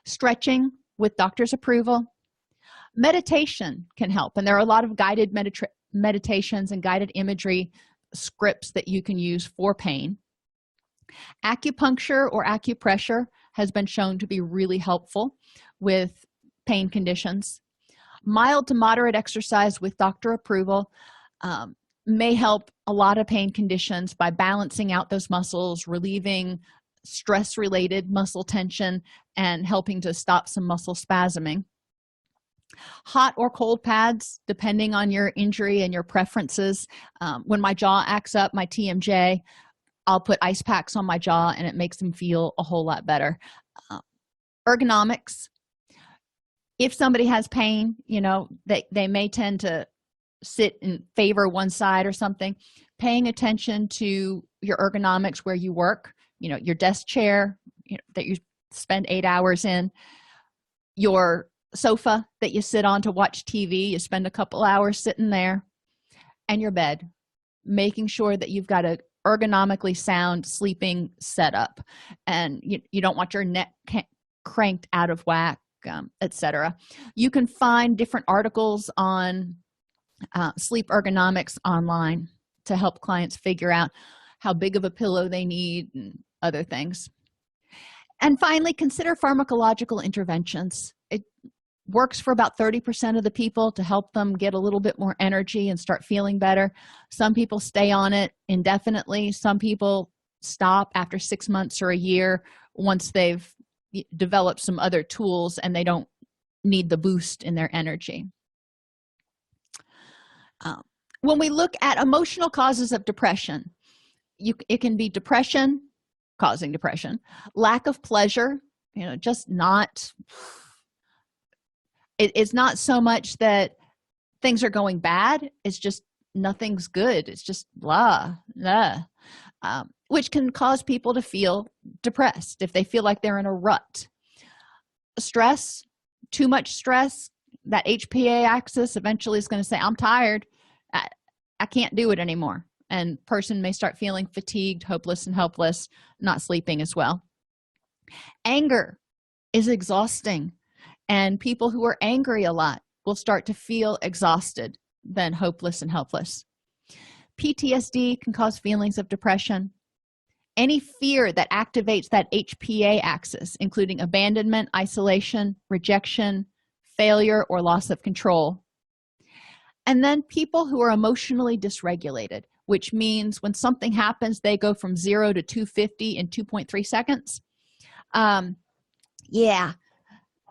Stretching with doctor's approval. Meditation can help, and there are a lot of guided meditations and guided imagery scripts that you can use for pain. Acupuncture or acupressure has been shown to be really helpful with pain conditions. Mild to moderate exercise with doctor approval. may help a lot of pain conditions by balancing out those muscles, relieving stress-related muscle tension, and helping to stop some muscle spasming. Hot or cold pads, depending on your injury and your preferences. When my jaw acts up, my TMJ, I'll put ice packs on my jaw and it makes them feel a whole lot better. Ergonomics. If somebody has pain, they may tend to sit and favor one side or something. Paying attention to your ergonomics where you work, your desk chair that you spend 8 hours in, your sofa that you sit on to watch TV, you spend a couple hours sitting there, and your bed, making sure that you've got a ergonomically sound sleeping setup, and you don't want your neck cranked out of whack, etc. You can find different articles on sleep ergonomics online to help clients figure out how big of a pillow they need and other things. And finally, consider pharmacological interventions. It works for about 30% of the people to help them get a little bit more energy and start feeling better. Some people stay on it indefinitely. Some people stop after 6 months or a year once they've developed some other tools and they don't need the boost in their energy. When we look at emotional causes of depression, it can be depression causing depression, lack of pleasure, just not, it's not so much that things are going bad, it's just nothing's good, it's just blah, blah, which can cause people to feel depressed if they feel like they're in a rut. Stress, too much stress, that HPA axis eventually is going to say, I'm tired, I can't do it anymore. And person may start feeling fatigued, hopeless, and helpless, not sleeping as well. Anger is exhausting, and people who are angry a lot will start to feel exhausted, then hopeless and helpless. PTSD can cause feelings of depression. Any fear that activates that HPA axis, including abandonment, isolation, rejection, failure, or loss of control. And then people who are emotionally dysregulated, which means when something happens, they go from 0 to 250 in 2.3 seconds. Yeah,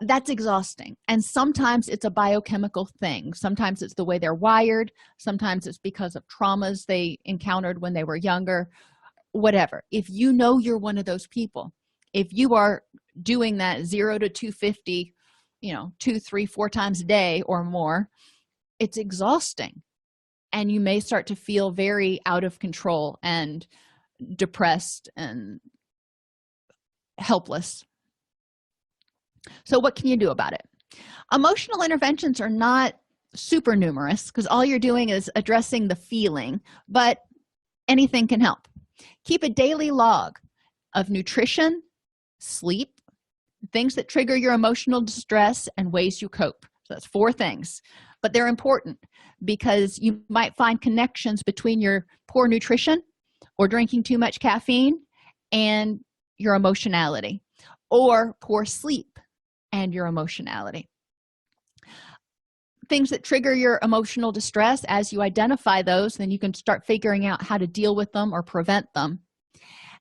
that's exhausting. And sometimes it's a biochemical thing. Sometimes it's the way they're wired. Sometimes it's because of traumas they encountered when they were younger, whatever. If you know you're one of those people, if you are doing that 0 to 250, 2, 3, 4 times a day or more, it's exhausting. And you may start to feel very out of control and depressed and helpless. So what can you do about it? Emotional interventions are not super numerous because all you're doing is addressing the feeling, but anything can help. Keep a daily log of nutrition, sleep, things that trigger your emotional distress, and ways you cope. So that's 4 things. But they're important because you might find connections between your poor nutrition or drinking too much caffeine and your emotionality, or poor sleep and your emotionality. Things that trigger your emotional distress, as you identify those, then you can start figuring out how to deal with them or prevent them.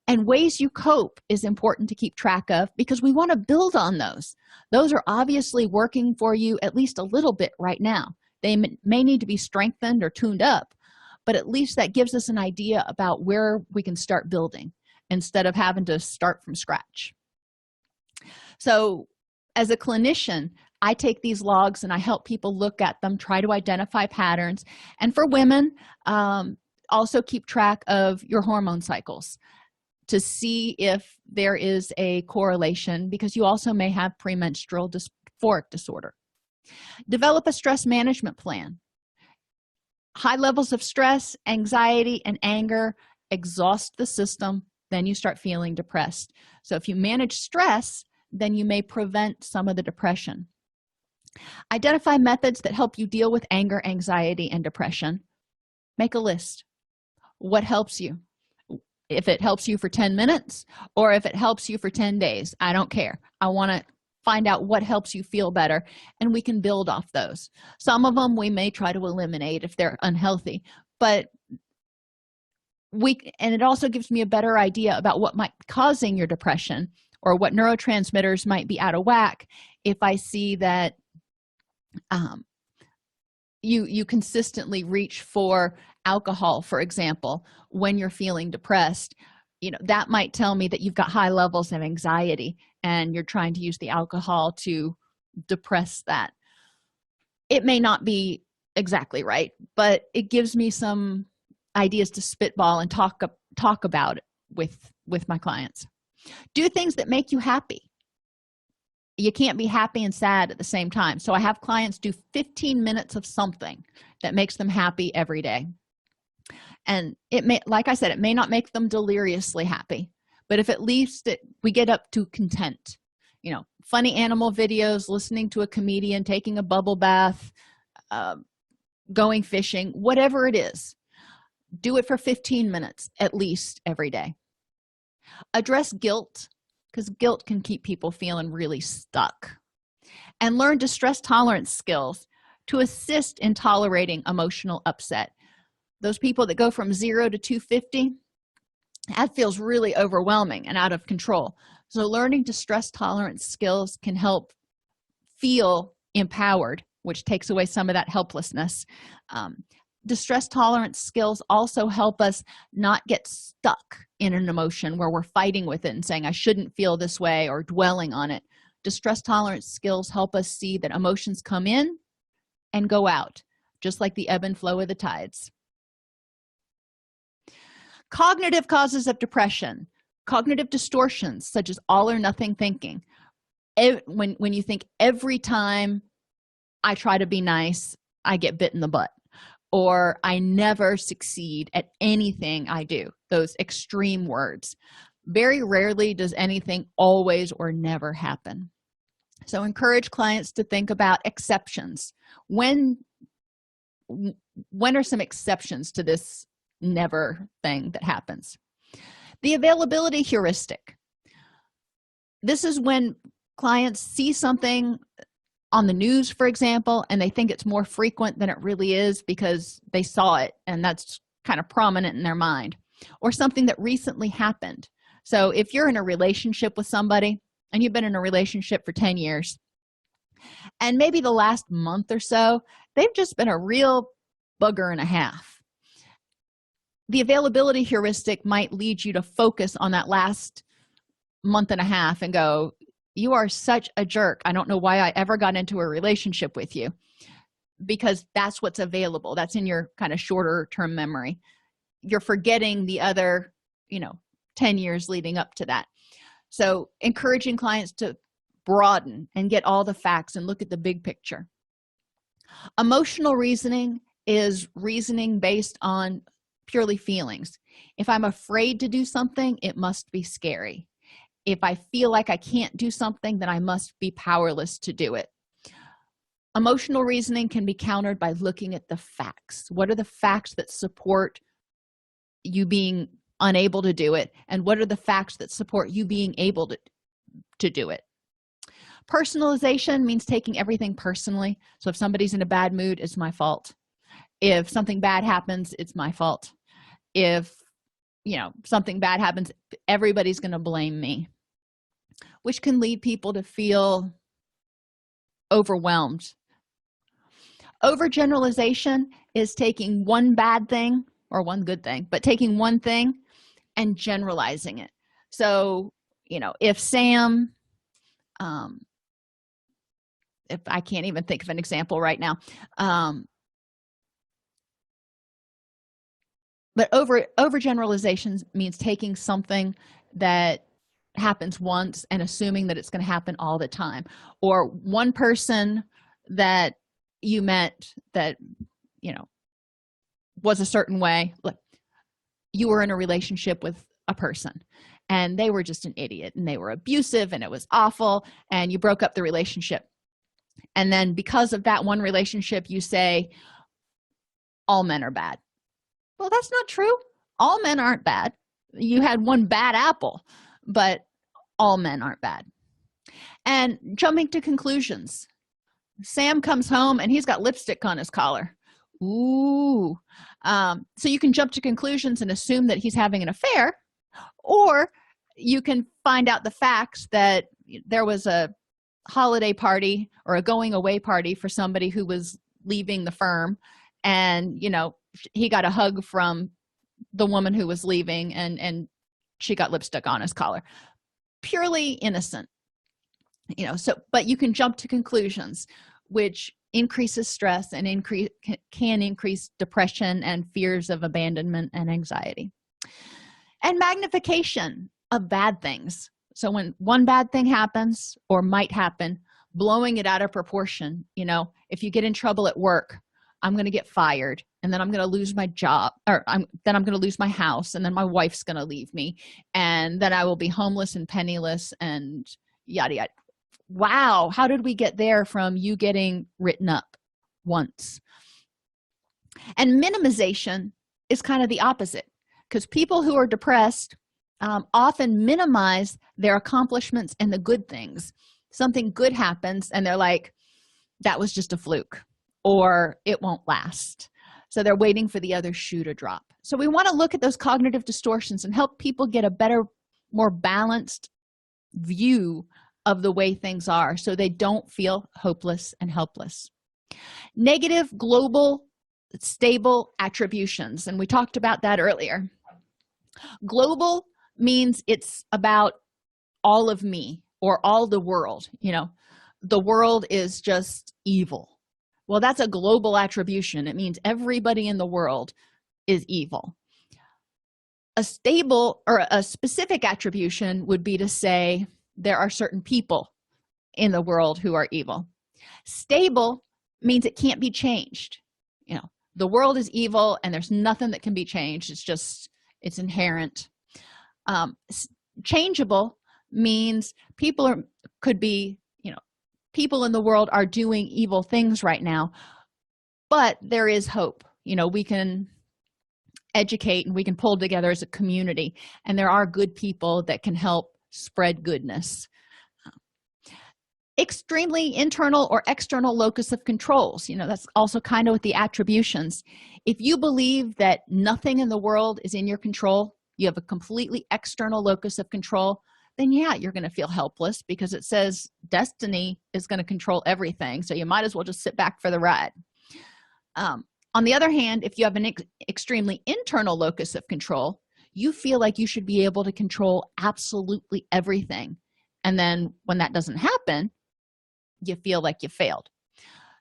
And ways you cope is important to keep track of because we want to build on those. Those are obviously working for you at least a little bit right now. They may need to be strengthened or tuned up, but at least that gives us an idea about where we can start building instead of having to start from scratch. So as a clinician, I take these logs and I help people look at them, try to identify patterns. And for women, also keep track of your hormone cycles to see if there is a correlation, because you also may have premenstrual dysphoric disorder. Develop a stress management plan. High levels of stress, anxiety, and anger exhaust the system, then you start feeling depressed. So if you manage stress, then you may prevent some of the depression. Identify methods that help you deal with anger, anxiety, and depression. Make a list. What helps you? If it helps you for 10 minutes or if it helps you for 10 days, I don't care. I want to find out what helps you feel better, and we can build off those. Some of them we may try to eliminate if they're unhealthy, but and it also gives me a better idea about what might be causing your depression or what neurotransmitters might be out of whack if I see that you consistently reach for alcohol, for example, when you're feeling depressed. That might tell me that you've got high levels of anxiety and you're trying to use the alcohol to depress that. It may not be exactly right, but it gives me some ideas to spitball and talk about it with my clients. Do things that make you happy. You can't be happy and sad at the same time. So I have clients do 15 minutes of something that makes them happy every day. And it may, like I said, it may not make them deliriously happy, but if at least we get up to content, funny animal videos, listening to a comedian, taking a bubble bath, going fishing, whatever it is, do it for 15 minutes at least every day. Address guilt, because guilt can keep people feeling really stuck. And learn distress tolerance skills to assist in tolerating emotional upset. Those people that go from 0 to 250, that feels really overwhelming and out of control. So learning distress tolerance skills can help feel empowered, which takes away some of that helplessness. Distress tolerance skills also help us not get stuck in an emotion where we're fighting with it and saying, I shouldn't feel this way, or dwelling on it. Distress tolerance skills help us see that emotions come in and go out, just like the ebb and flow of the tides. Cognitive causes of depression. Cognitive distortions, such as all or nothing thinking. When you think every time I try to be nice, I get bit in the butt, or I never succeed at anything I do, those extreme words. Very rarely does anything always or never happen. So encourage clients to think about exceptions. When are some exceptions to this never thing that happens? The availability heuristic. This is when clients see something on the news, for example, and they think it's more frequent than it really is because they saw it and that's kind of prominent in their mind, or something that recently happened. So if you're in a relationship with somebody and you've been in a relationship for 10 years, and maybe the last month or so they've just been a real bugger and a half, the availability heuristic might lead you to focus on that last month and a half and go, you are such a jerk. I don't know why I ever got into a relationship with you, because that's what's available. That's in your kind of shorter term memory. You're forgetting the other 10 years leading up to that. So encouraging clients to broaden and get all the facts and look at the big picture. Emotional reasoning is reasoning based on purely feelings. If I'm afraid to do something, it must be scary. If I feel like I can't do something, then I must be powerless to do it. Emotional reasoning can be countered by looking at the facts. What are the facts that support you being unable to do it? And what are the facts that support you being able to do it? Personalization means taking everything personally. So if somebody's in a bad mood, it's my fault. If something bad happens, it's my fault. If something bad happens, everybody's going to blame me, which can lead people to feel overwhelmed. Overgeneralization is taking one bad thing or one good thing, but taking one thing and generalizing it. So, if Sam, if I can't even think of an example right now, but overgeneralization means taking something that happens once and assuming that it's going to happen all the time. Or one person that you met that was a certain way, like you were in a relationship with a person and they were just an idiot and they were abusive and it was awful, and you broke up the relationship. And then because of that one relationship, you say all men are bad. Well, that's not true. All men aren't bad. You had one bad apple, but all men aren't bad. And jumping to conclusions. Sam comes home and he's got lipstick on his collar. Ooh. So you can jump to conclusions and assume that he's having an affair, or you can find out the facts that there was a holiday party or a going away party for somebody who was leaving the firm, and he got a hug from the woman who was leaving, and she got lipstick on his collar. Purely innocent. But you can jump to conclusions, which increases stress and can increase depression and fears of abandonment and anxiety. And magnification of bad things. So when one bad thing happens or might happen, blowing it out of proportion. If you get in trouble at work, I'm going to get fired, and then I'm going to lose my job, or then I'm going to lose my house, and then my wife's going to leave me, and then I will be homeless and penniless and yada yada. Wow, how did we get there from you getting written up once? And minimization is kind of the opposite, because people who are depressed often minimize their accomplishments and the good things. Something good happens and they're like, that was just a fluke, or it won't last. So they're waiting for the other shoe to drop. So we want to look at those cognitive distortions and help people get a better, more balanced view of the way things are, so they don't feel hopeless and helpless. Negative global stable attributions, and we talked about that earlier. Global means it's about all of me or all the world. The world is just evil. Well, that's a global attribution. It means everybody in the world is evil. A stable or a specific attribution would be to say there are certain people in the world who are evil. Stable means it can't be changed. The world is evil and there's nothing that can be changed. It's inherent. Changeable means people in the world are doing evil things right now, but there is hope. We can educate and we can pull together as a community, and there are good people that can help spread goodness. Extremely internal or external locus of controls. That's also kind of with the attributions. If you believe that nothing in the world is in your control, you have a completely external locus of control, then yeah, you're going to feel helpless, because it says destiny is going to control everything, so you might as well just sit back for the ride. On the other hand, if you have an extremely internal locus of control, you feel like you should be able to control absolutely everything, and then when that doesn't happen, you feel like you failed.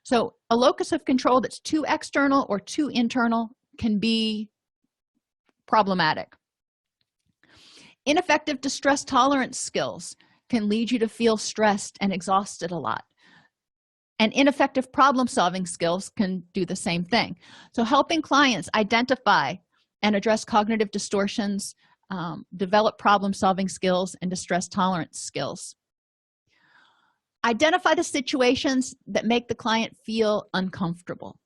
So a locus of control that's too external or too internal can be problematic. Ineffective distress tolerance skills can lead you to feel stressed and exhausted a lot. And ineffective problem-solving skills can do the same thing. So helping clients identify and address cognitive distortions, develop problem-solving skills and distress tolerance skills. Identify the situations that make the client feel uncomfortable.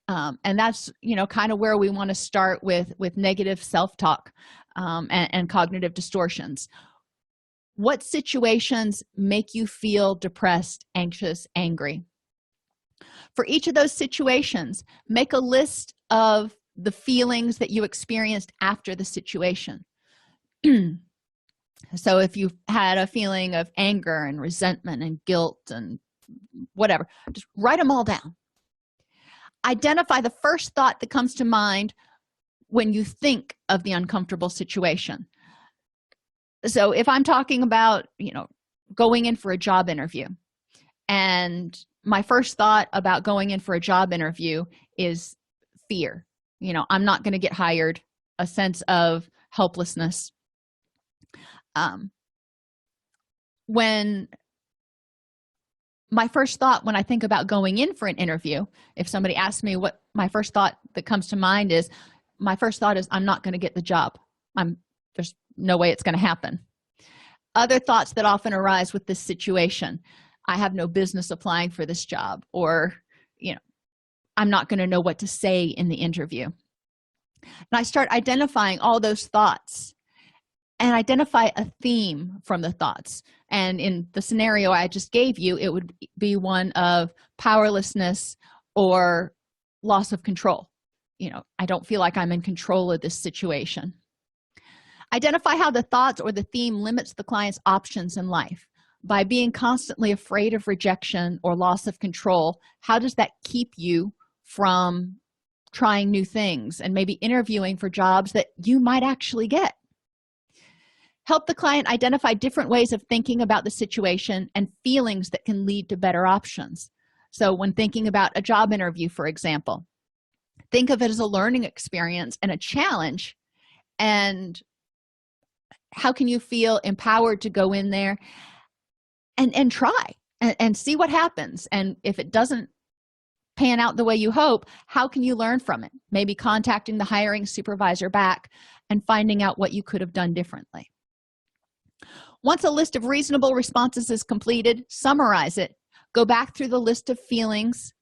And that's kind of where we want to start with negative self-talk and cognitive distortions. What situations make you feel depressed, anxious, angry? For each of those situations, make a list of the feelings that you experienced after the situation. So if you've had a feeling of anger and resentment and guilt and whatever, just write them all down. Identify the first thought that comes to mind when you think of the uncomfortable situation. So if I'm talking about, going in for a job interview, and my first thought about going in for a job interview is fear. I'm not going to get hired, a sense of helplessness. When my first thought when I think about going in for an interview, if somebody asks me what my first thought that comes to mind is, my first thought is, I'm not going to get the job. There's no way it's going to happen. Other thoughts that often arise with this situation: I have no business applying for this job, or I'm not going to know what to say in the interview. And I start identifying all those thoughts, and identify a theme from the thoughts. And in the scenario I just gave you, it would be one of powerlessness or loss of control. I don't feel like I'm in control of this situation. Identify how the thoughts or the theme limits the client's options in life. By being constantly afraid of rejection or loss of control, how does that keep you from trying new things and maybe interviewing for jobs that you might actually get? Help the client identify different ways of thinking about the situation and feelings that can lead to better options. So when thinking about a job interview, for example, think of it as a learning experience and a challenge. And how can you feel empowered to go in there and try and see what happens? And if it doesn't pan out the way you hope, how can you learn from it? Maybe contacting the hiring supervisor back and finding out what you could have done differently. Once a list of reasonable responses is completed, summarize it. Go back through the list of feelings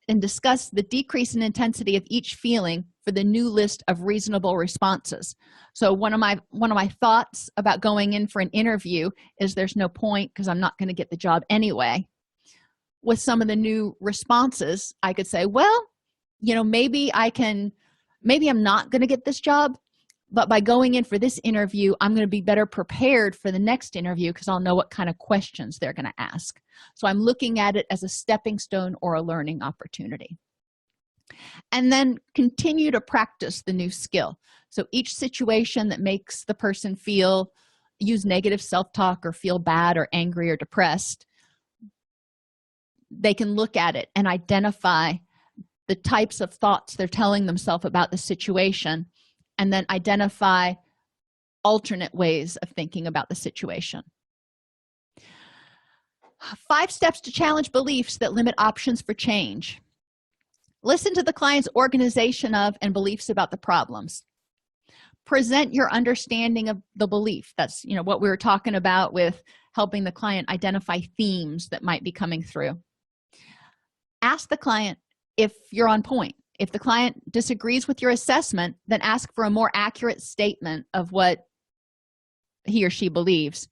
and discuss the decrease in intensity of each feeling for the new list of reasonable responses. So one of my thoughts about going in for an interview is there's no point because I'm not going to get the job anyway. With some of the new responses, I could say, well, maybe I'm not going to get this job, but by going in for this interview, I'm going to be better prepared for the next interview because I'll know what kind of questions they're going to ask. So I'm looking at it as a stepping stone or a learning opportunity. And then continue to practice the new skill. So each situation that makes the person use negative self-talk or feel bad or angry or depressed, they can look at it and identify the types of thoughts they're telling themselves about the situation, and then identify alternate ways of thinking about the situation. 5 steps to challenge beliefs that limit options for change. Listen to the client's organization of and beliefs about the problems. Present your understanding of the belief. That's what we were talking about with helping the client identify themes that might be coming through. Ask the client if you're on point. If the client disagrees with your assessment, then ask for a more accurate statement of what he or she believes.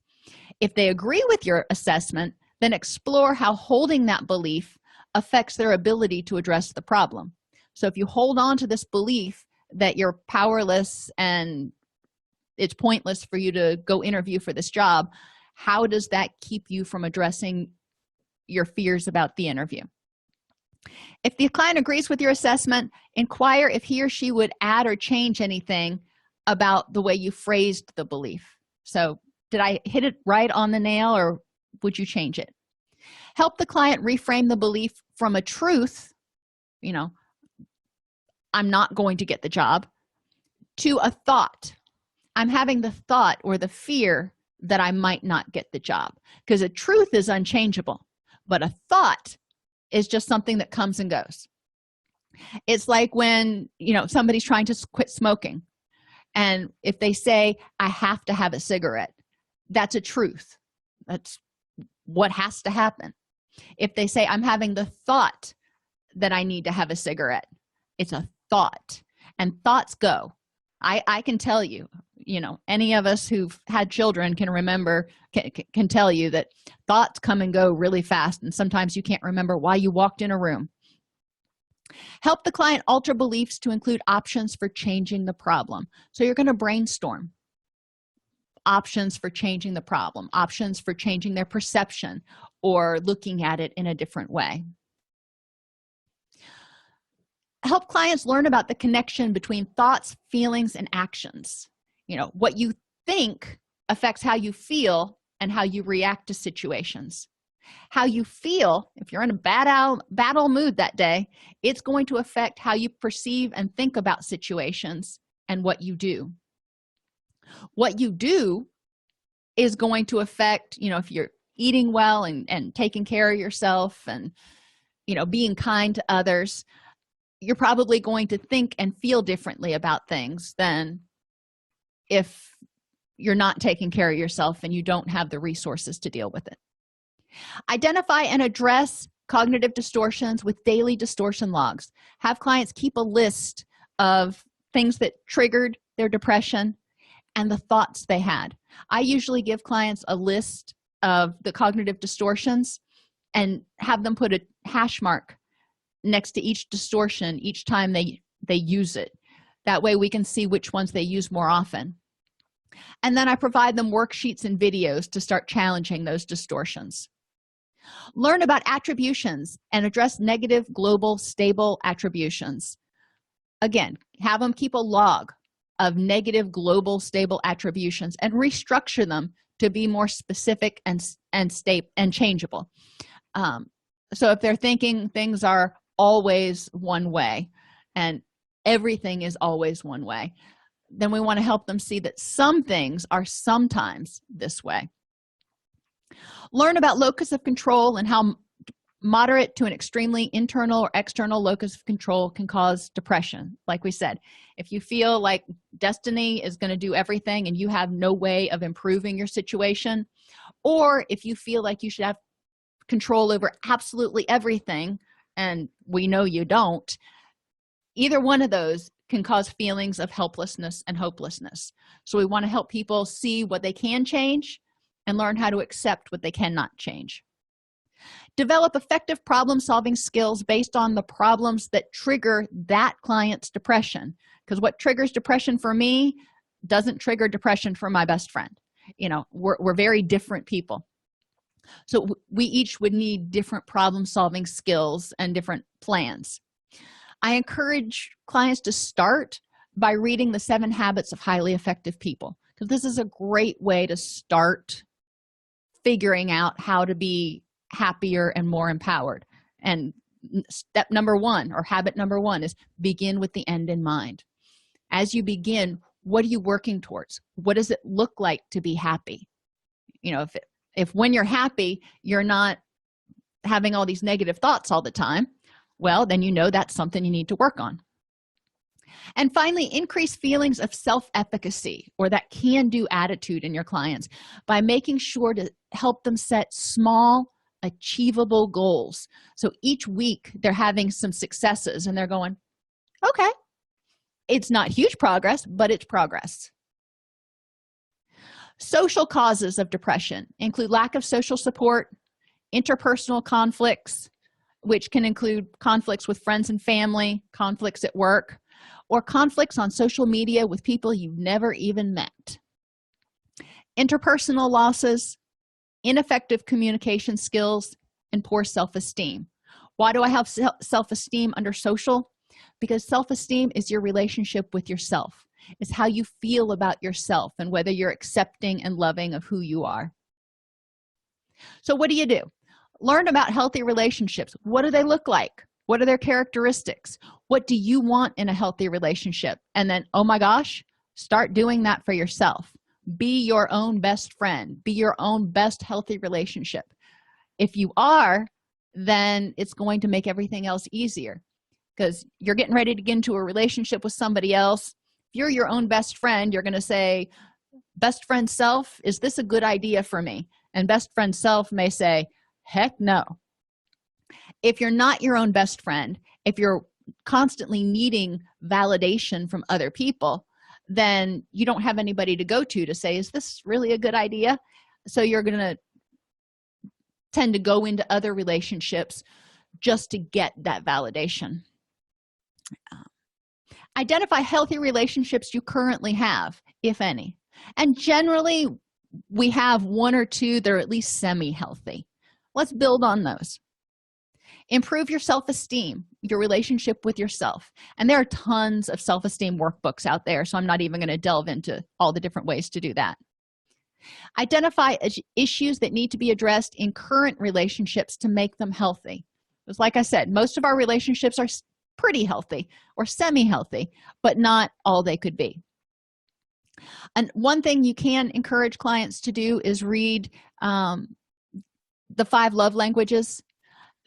If they agree with your assessment, then explore how holding that belief affects their ability to address the problem. So if you hold on to this belief that you're powerless and it's pointless for you to go interview for this job, how does that keep you from addressing your fears about the interview? If the client agrees with your assessment, inquire if he or she would add or change anything about the way you phrased the belief. So did I hit it right on the nail, or would you change it? Help the client reframe the belief from a truth, I'm not going to get the job, to a thought. I'm having the thought or the fear that I might not get the job, because a truth is unchangeable, but a thought is just something that comes and goes. It's like when somebody's trying to quit smoking, and if they say I have to have a cigarette, that's a truth. That's what has to happen. If they say I'm having the thought that I need to have a cigarette, it's a thought, and thoughts go. I can tell you, any of us who've had children can remember, can tell you that thoughts come and go really fast, and sometimes you can't remember why you walked in a room. Help the client alter beliefs to include options for changing the problem. So you're going to brainstorm options for changing the problem, options for changing their perception or looking at it in a different way. Help clients learn about the connection between thoughts, feelings, and actions. What you think affects how you feel and how you react to situations. How you feel, if you're in a battle mood that day, it's going to affect how you perceive and think about situations and what you do. What you do is going to affect, if you're eating well and taking care of yourself and, being kind to others, you're probably going to think and feel differently about things than if you're not taking care of yourself and you don't have the resources to deal with it. Identify and address cognitive distortions with daily distortion logs. Have clients keep a list of things that triggered their depression and the thoughts they had. I usually give clients a list of the cognitive distortions and have them put a hash mark next to each distortion each time they use it. That way we can see which ones they use more often. And then I provide them worksheets and videos to start challenging those distortions. Learn about attributions and address negative global stable attributions. Again, have them keep a log of negative global stable attributions and restructure them to be more specific and changeable. So if they're thinking things are always one way and everything is always one way, then we want to help them see that some things are sometimes this way. Learn about locus of control and how moderate to an extremely internal or external locus of control can cause depression. Like we said, if you feel like destiny is going to do everything and you have no way of improving your situation, or if you feel like you should have control over absolutely everything and we know you don't, either one of those can cause feelings of helplessness and hopelessness. So we want to help people see what they can change and learn how to accept what they cannot change. Develop effective problem-solving skills based on the problems that trigger that client's depression, because what triggers depression for me doesn't trigger depression for my best friend. We're very different people, so we each would need different problem-solving skills and different plans. I encourage clients to start by reading the 7 Habits of Highly Effective People, because this is a great way to start figuring out how to be happier and more empowered. And step number 1, or habit number 1, is begin with the end in mind. As you begin, what are you working towards? What does it look like to be happy? If when you're happy you're not having all these negative thoughts all the time, well, then that's something you need to work on. And finally, increase feelings of self-efficacy, or that can-do attitude in your clients, by making sure to help them set small, achievable goals. So each week they're having some successes and they're going, okay, it's not huge progress, but it's progress. Social causes of depression include lack of social support, interpersonal conflicts, which can include conflicts with friends and family, conflicts at work, or conflicts on social media with people you've never even met. Interpersonal losses, ineffective communication skills, and poor self-esteem. Why do I have self-esteem under social? Because self-esteem is your relationship with yourself. It's how you feel about yourself and whether you're accepting and loving of who you are. So what do? Learn about healthy relationships. What do they look like? What are their characteristics? What do you want in a healthy relationship? And then, oh my gosh, start doing that for yourself. Be your own best friend. Be your own best healthy relationship. If you are, then it's going to make everything else easier, because you're getting ready to get into a relationship with somebody else. If you're your own best friend, you're going to say, best friend self, is this a good idea for me? And best friend self may say, heck no. If you're not your own best friend, if you're constantly needing validation from other people, then you don't have anybody to go to say, is this really a good idea? So you're going to tend to go into other relationships just to get that validation. Identify healthy relationships you currently have, if any. And generally, we have 1 or 2 that are at least semi-healthy. Let's build on those. Improve your self-esteem, your relationship with yourself. And there are tons of self-esteem workbooks out there, so I'm not even going to delve into all the different ways to do that. Identify issues that need to be addressed in current relationships to make them healthy. Because like I said, most of our relationships are pretty healthy or semi-healthy, but not all they could be. And one thing you can encourage clients to do is read the 5 love languages.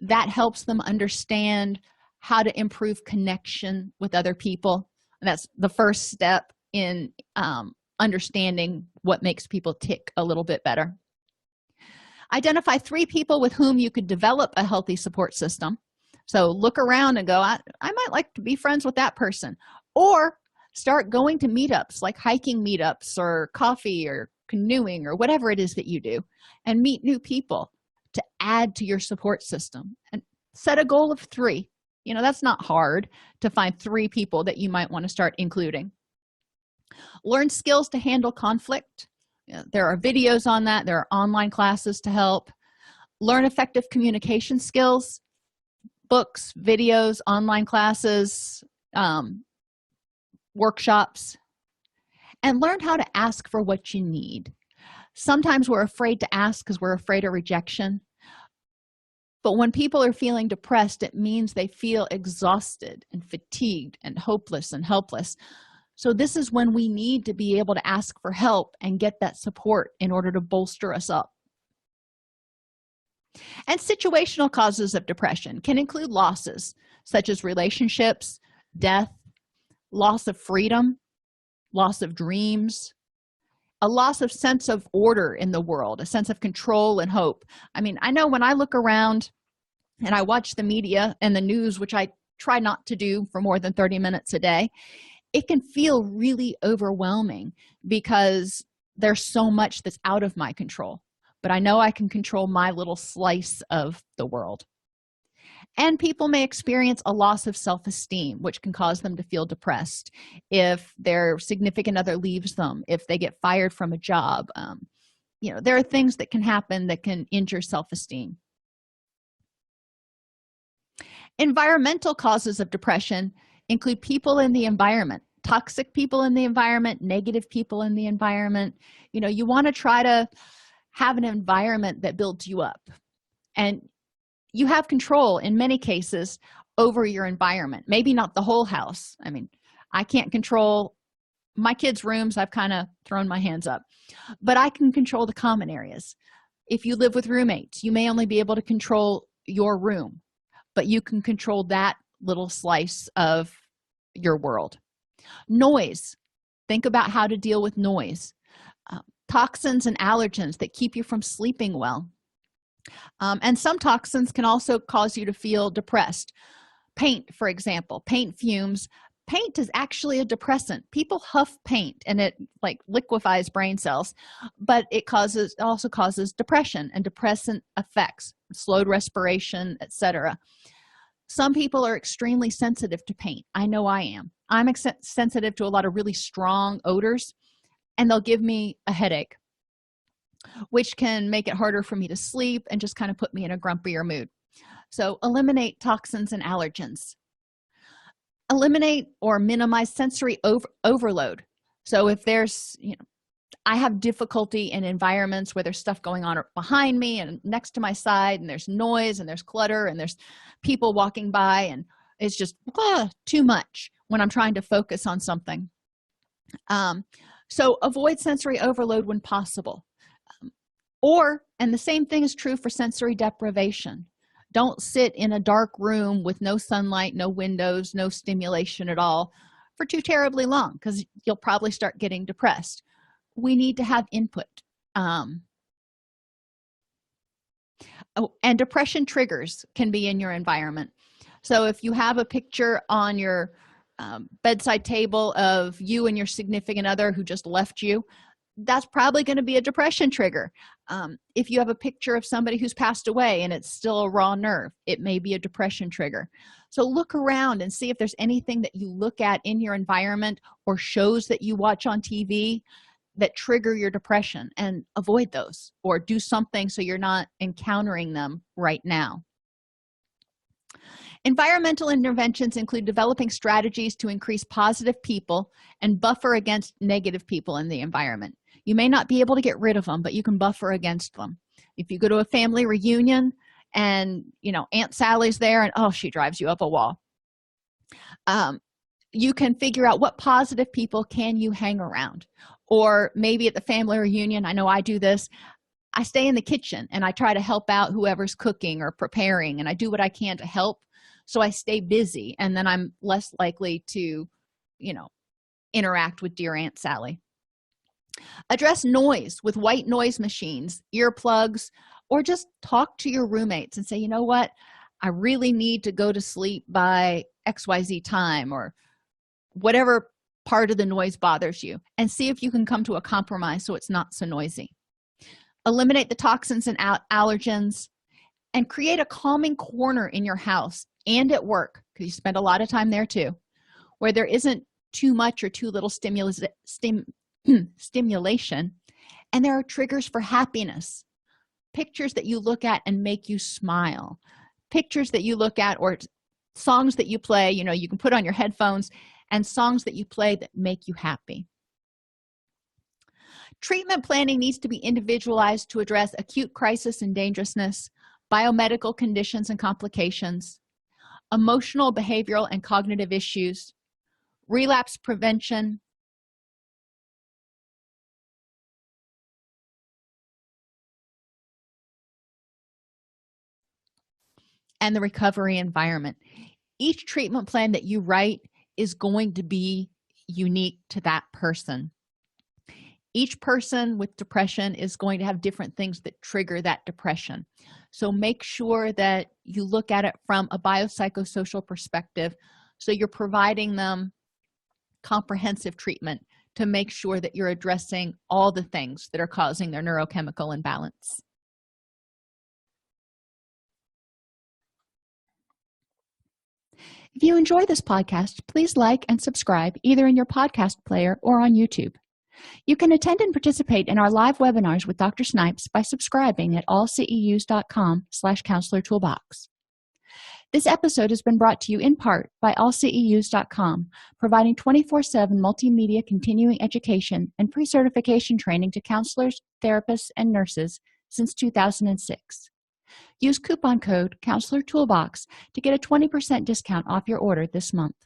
That helps them understand how to improve connection with other people. And that's the first step in understanding what makes people tick a little bit better. Identify 3 people with whom you could develop a healthy support system. So look around and go, I might like to be friends with that person. Or Start going to meetups like hiking meetups or coffee or canoeing or whatever it is that you do, and meet new people to add to your support system. And set a goal of 3. That's not hard to find 3 people that you might want to start including. Learn skills to handle conflict. There are videos on that. There are online classes to help. Learn effective communication skills, books, videos, online classes, workshops, and learn how to ask for what you need. Sometimes we're afraid to ask because we're afraid of rejection. But when people are feeling depressed, it means they feel exhausted and fatigued and hopeless and helpless. So this is when we need to be able to ask for help and get that support in order to bolster us up. And situational causes of depression can include losses, such as relationships, death, loss of freedom, loss of dreams, a loss of sense of order in the world, a sense of control and hope. I know when I look around and I watch the media and the news, which I try not to do for more than 30 minutes a day, it can feel really overwhelming because there's so much that's out of my control. But I know I can control my little slice of the world. And people may experience a loss of self-esteem, which can cause them to feel depressed if their significant other leaves them, if they get fired from a job. There are things that can happen that can injure self-esteem. Environmental causes of depression include people in the environment, toxic people in the environment, negative people in the environment. You want to try to have an environment that builds you up. And you have control in many cases over your environment. Maybe not the whole house. I can't control my kids' rooms. I've kind of thrown my hands up. But I can control the common areas. If you live with roommates, you may only be able to control your room, but you can control that little slice of your world. Noise. Think about how to deal with noise. Toxins and allergens that keep you from sleeping well. And some toxins can also cause you to feel depressed. Paint, for example, paint fumes. Paint is actually a depressant. People huff paint and it liquefies brain cells, but it also causes depression and depressant effects, slowed respiration, etc. Some people are extremely sensitive to paint. I know I am. I'm sensitive to a lot of really strong odors, and they'll give me a headache, which can make it harder for me to sleep and just kind of put me in a grumpier mood. So eliminate toxins and allergens. Eliminate or minimize sensory overload. So if there's, I have difficulty in environments where there's stuff going on behind me and next to my side, and there's noise and there's clutter and there's people walking by, and it's just too much when I'm trying to focus on something. So avoid sensory overload when possible. And the same thing is true for sensory deprivation. Don't sit in a dark room with no sunlight, no windows, no stimulation at all for too terribly long, because you'll probably start getting depressed. We need to have input. And depression triggers can be in your environment. So if you have a picture on your bedside table of you and your significant other who just left you, that's probably going to be a depression trigger. If you have a picture of somebody who's passed away and it's still a raw nerve, it may be a depression trigger. So look around and see if there's anything that you look at in your environment or shows that you watch on TV that trigger your depression, and avoid those, or do something so you're not encountering them right now. Environmental interventions include developing strategies to increase positive people and buffer against negative people in the environment. You may not be able to get rid of them, but you can buffer against them. If you go to a family reunion and Aunt Sally's there and she drives you up a wall, you can figure out what positive people can you hang around. Or maybe at the family reunion, I know I do this, I stay in the kitchen and I try to help out whoever's cooking or preparing, and I do what I can to help, so I stay busy, and then I'm less likely to interact with dear Aunt Sally. Address noise with white noise machines, earplugs, or just talk to your roommates and say, you know what, I really need to go to sleep by XYZ time, or whatever part of the noise bothers you, and see if you can come to a compromise so it's not so noisy. Eliminate the toxins and allergens, and create a calming corner in your house and at work, because you spend a lot of time there too, where there isn't too much or too little stimulation, and there are triggers for happiness. Pictures that you look at and make you smile, pictures that you look at, or songs that you play, you can put on your headphones, and songs that you play that make you happy. Treatment planning needs to be individualized to address acute crisis and dangerousness, biomedical conditions and complications, emotional, behavioral, and cognitive issues, relapse prevention, and the recovery environment. Each treatment plan that you write is going to be unique to that person. Each person with depression is going to have different things that trigger that depression. So make sure that you look at it from a biopsychosocial perspective, so you're providing them comprehensive treatment to make sure that you're addressing all the things that are causing their neurochemical imbalance. If you enjoy this podcast, please like and subscribe either in your podcast player or on YouTube. You can attend and participate in our live webinars with Dr. Snipes by subscribing at allceus.com/counselor toolbox. This episode has been brought to you in part by allceus.com, providing 24/7 multimedia continuing education and pre-certification training to counselors, therapists, and nurses since 2006. Use coupon code Counselor Toolbox to get a 20% discount off your order this month.